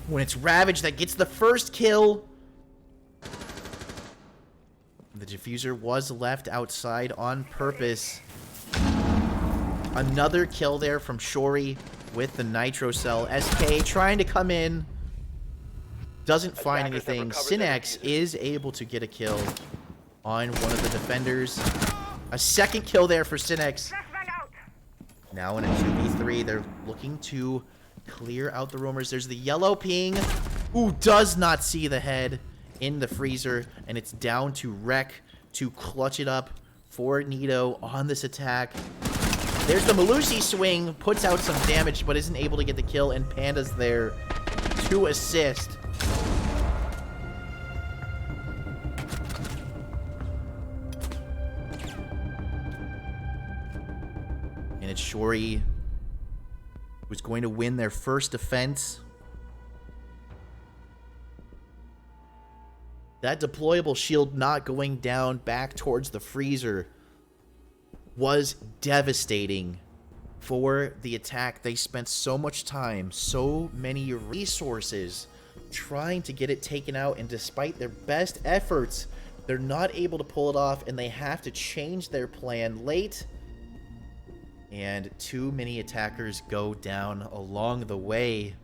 When it's Ravage that gets the first kill. The diffuser was left outside on purpose. Another kill there from Shori with the Nitro Cell. SK trying to come in. Doesn't find anything. Synex is able to get a kill on one of the defenders. A second kill there for Synex. Now in a 2v3, they're looking to clear out the roamers. There's the yellow ping, who does not see the head in the freezer, and it's down to Rek to clutch it up for Nito on this attack. There's the Malusi swing, puts out some damage, but isn't able to get the kill, and Panda's there to assist. And it's Shori who's going to win their first defense. That deployable shield not going down back towards the freezer was devastating for the attack. They spent so much time, so many resources trying to get it taken out, and despite their best efforts, they're not able to pull it off, and they have to change their plan late. And too many attackers go down along the way.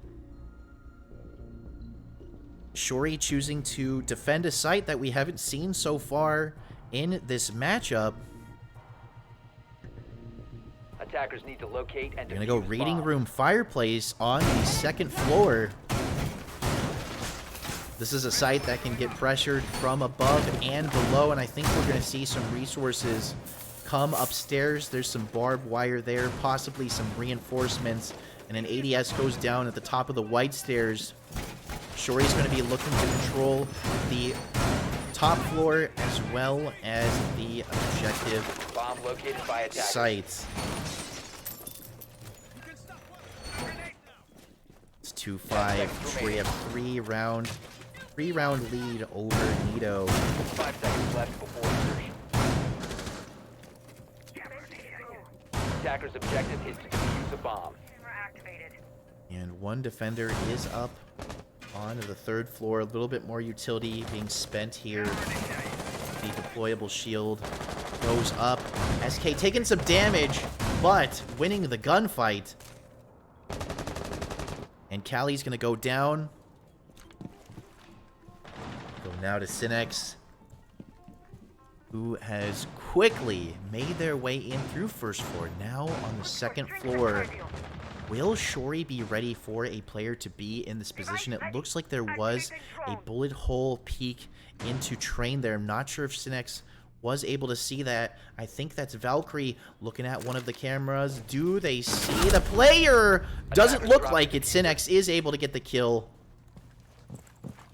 Shori choosing to defend a site that we haven't seen so far in this matchup. Attackers need to locate and We're gonna go reading bomb. room fireplace on the second floor. This is a site that can get pressured from above and below, and I think we're gonna see some resources come upstairs. There's some barbed wire there, possibly some reinforcements, and an ADS goes down at the top of the white stairs. Shori's going to be looking to control the top floor as well as the objective Bomb located by attackers. sites. It's 2-5. Shori have three round lead over Nito. 5 seconds left before insertion. Attackers' objective is to defuse a bomb. And one defender is up onto the third floor. A little bit more utility being spent here. The deployable shield goes up. SK taking some damage, but winning the gunfight. And Callie's going to go down. Go now to Synex, who has quickly made their way in through first floor. Now on the second floor. Will Shori be ready for a player to be in this position? It looks like there was a bullet hole peek into train there. I'm not sure if Synex was able to see that. I think that's Valkyrie looking at one of the cameras. Do they see the player? Doesn't look like it. Synex is able to get the kill.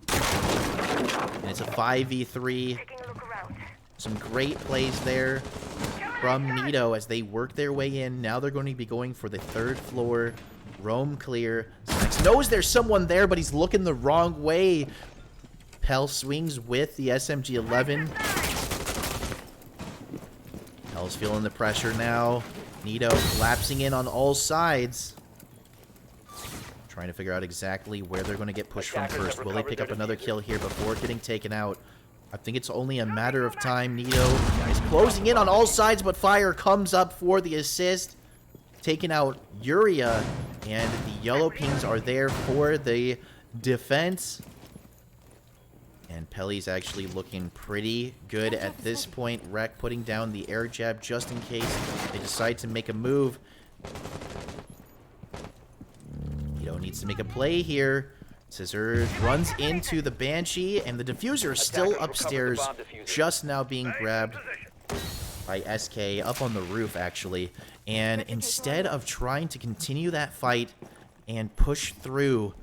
And it's a 5v3. Some great plays there from Nito as they work their way in. Now they're going to be going for the third floor. Roam clear. Synex knows there's someone there, but he's looking the wrong way. Pell swings with the SMG-11. Pell's feeling the pressure now. Nito collapsing in on all sides. Trying to figure out exactly where they're going to get pushed from first. Will they pick up another kill here before getting taken out? I think it's only a matter of time. Nito is closing in on all sides, but fire comes up for the assist. Taking out Uria, and the yellow pings are there for the defense. And Pelly's actually looking pretty good at this point. Rek putting down the air jab just in case they decide to make a move. Nito needs to make a play here. Scissor runs into the Banshee, and the diffuser is still upstairs, just now being grabbed by SK, up on the roof, actually. And instead of trying to continue that fight and push through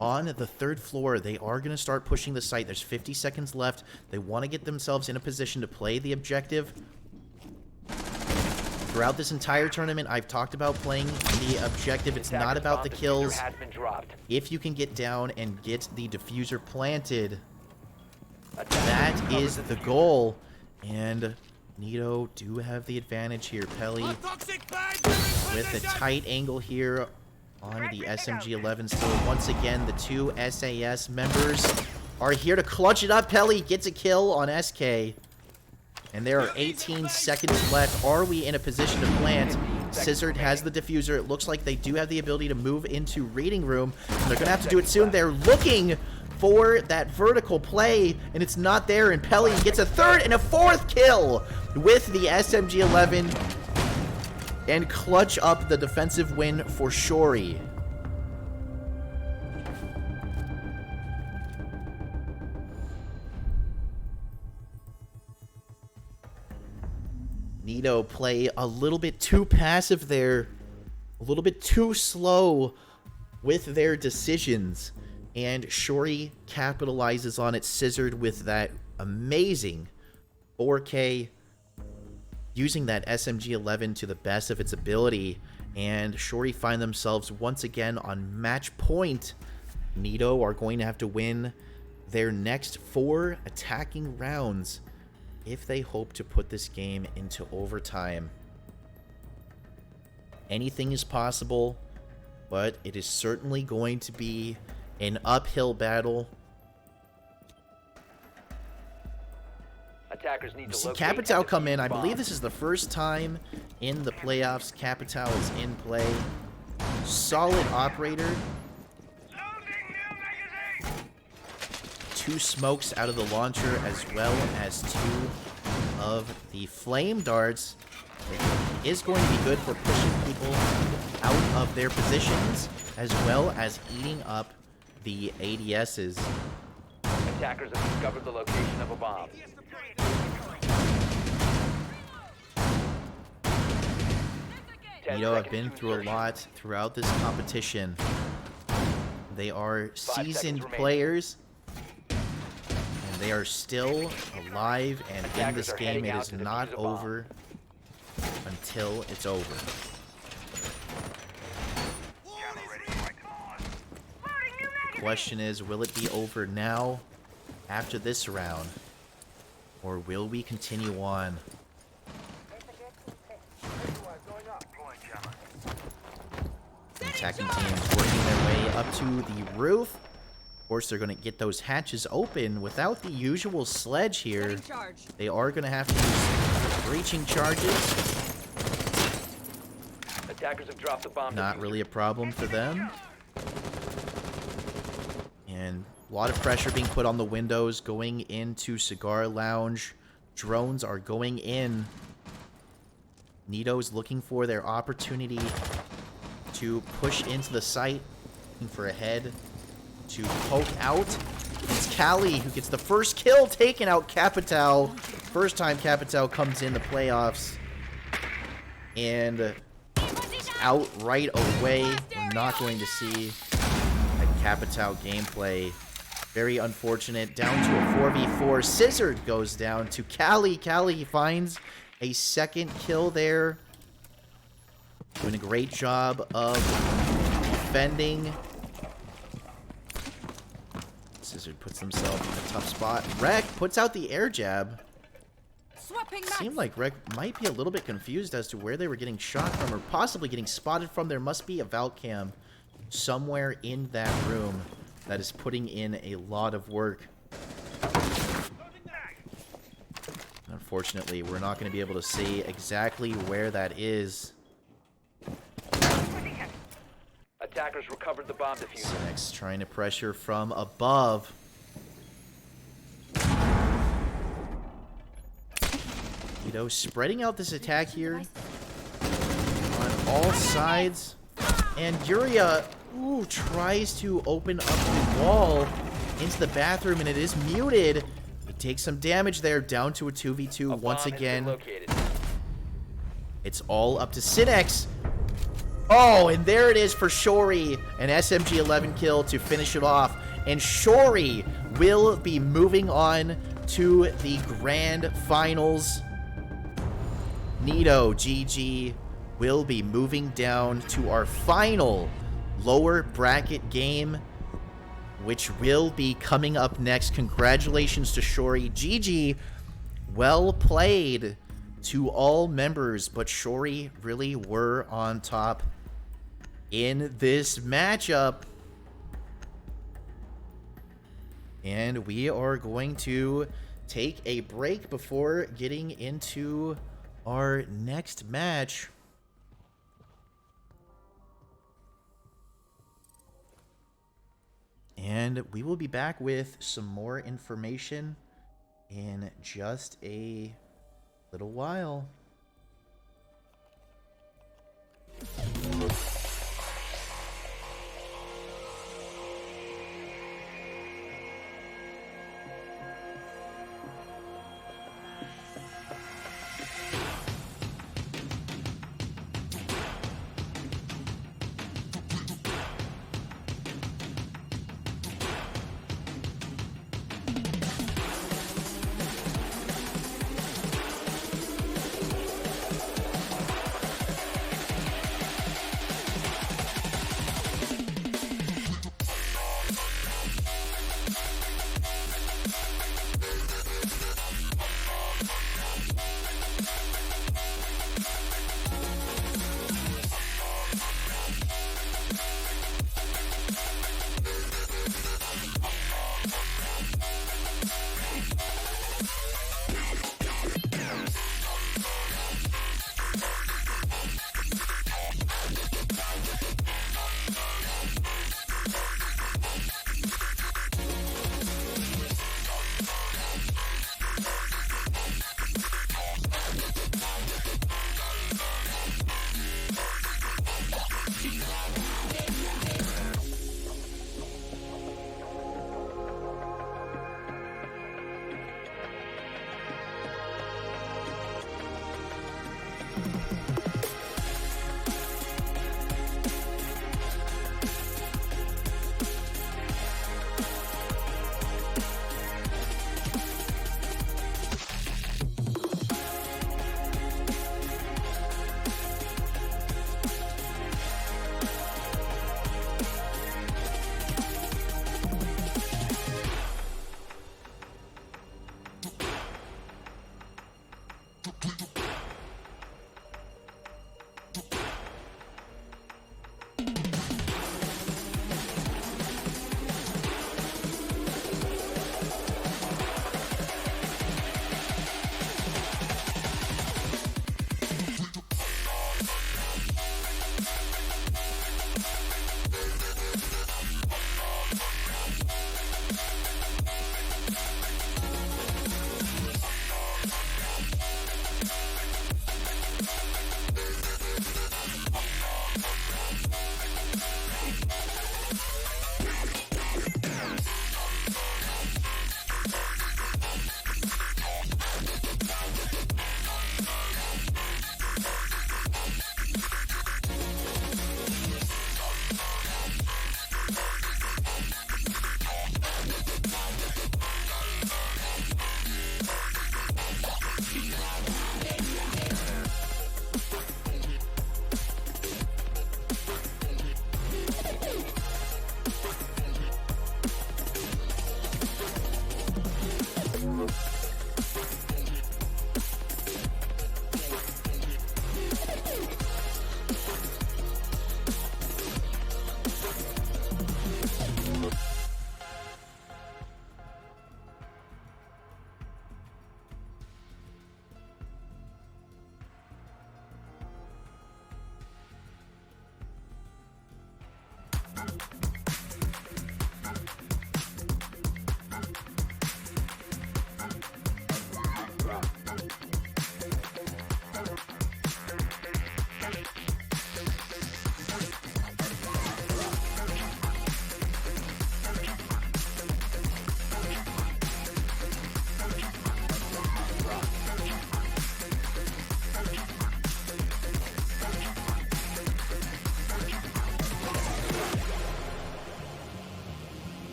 on the 3rd floor, they are going to start pushing the site. There's 50 seconds left. They want to get themselves in a position to play the objective. Throughout this entire tournament, I've talked about playing the objective. It's not about the kills. If you can get down and get the diffuser planted, that is the goal. And Nito do have the advantage here. Pelly with a tight angle here on the SMG-11 still. Once again, the 2 SAS members are here to clutch it up. Pelly gets a kill on SK. And there are 18 seconds left. Are we in a position to plant? Scissored has the diffuser. It looks like they do have the ability to move into reading room. And they're going to have to do it soon. They're looking for that vertical play, and it's not there. And Pelly gets a 3rd and a 4th kill with the SMG-11 and clutch up the defensive win for Shori. Nito play a little bit too passive there, a little bit too slow with their decisions, and Shori capitalizes on it. Scissored with that amazing 4K, using that SMG-11 to the best of its ability, and Shori find themselves once again on match point. Nito are going to have to win their next 4 attacking rounds if they hope to put this game into overtime. Anything is possible, but it is certainly going to be an uphill battle. Attackers need to See locate Capitao and come in. defuse I believe bombs. this is the first time in the playoffs Capitao is in play. Solid operator. 2 smokes out of the launcher, as well as 2 of the flame darts. It is going to be good for pushing people out of their positions, as well as eating up the ADSs. Attackers have discovered the location of a bomb. Nito have been through a lot throughout this competition. They are seasoned players, and they are still alive, and in this game it is not over until it's over. Question is, will it be over now after this round, or will we continue on? The attacking teams working their way up to the roof. Of course, they're going to get those hatches open without the usual sledge here. They are going to have to use breaching charges. Attackers have dropped the bomb. Not really a problem for them. And a lot of pressure being put on the windows going into Cigar Lounge. Drones are going in. Nito's looking for their opportunity to push into the site, looking for a head to poke out. It's Callie who gets the first kill, taking out Capitao. First time Capitao comes in the playoffs. And out right away. We're not going to see a Capitao gameplay. Very unfortunate. Down to a 4v4. Scissored goes down to Callie. Callie finds a second kill there. Doing a great job of defending. Scissored puts himself in a tough spot. Rek puts out the air jab. Seemed like Rek might be a little bit confused as to where they were getting shot from, or possibly getting spotted from. There must be a Valcam somewhere in that room that is putting in a lot of work. Unfortunately, we're not going to be able to see exactly where that is. Attackers recovered the bomb diffuser. Sinex trying to pressure from above. Nito spreading out this attack here on all sides. And Yuria Ooh, tries to open up the wall into the bathroom, and it is muted. He takes some damage there, down to a 2v2 once again. It's all up to Sinex. Oh, and there it is for Shori, an SMG-11 kill to finish it off. And Shori will be moving on to the grand finals. Nito, GG, will be moving down to our final lower bracket game, which will be coming up next. Congratulations to Shori. GG, well played to all members, but Shori really were on top in this matchup. And we are going to take a break before getting into our next match. And we will be back with some more information in just a little while.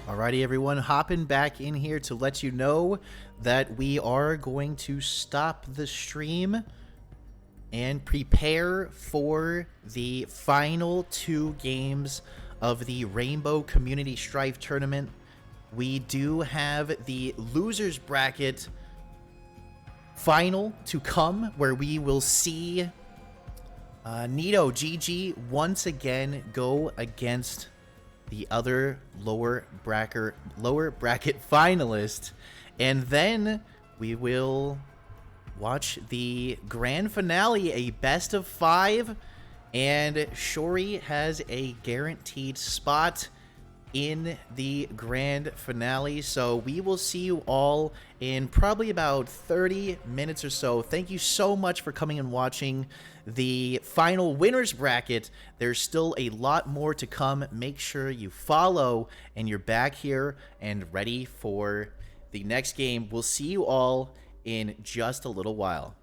Alrighty, everyone, hopping back in here to let you know that we are going to stop the stream and prepare for the final 2 games of the Rainbow Community Strife Tournament. We do have the losers bracket final to come, where we will see Nito GG once again go against the other lower bracket finalist, and then we will watch the grand finale, a best of 5, and Shori has a guaranteed spot in the grand finale. So we will see you all in probably about 30 minutes or so. Thank you so much for coming and watching the final winners bracket. There's still a lot more to come. Make sure you follow and you're back here and ready for the next game. We'll see you all in just a little while.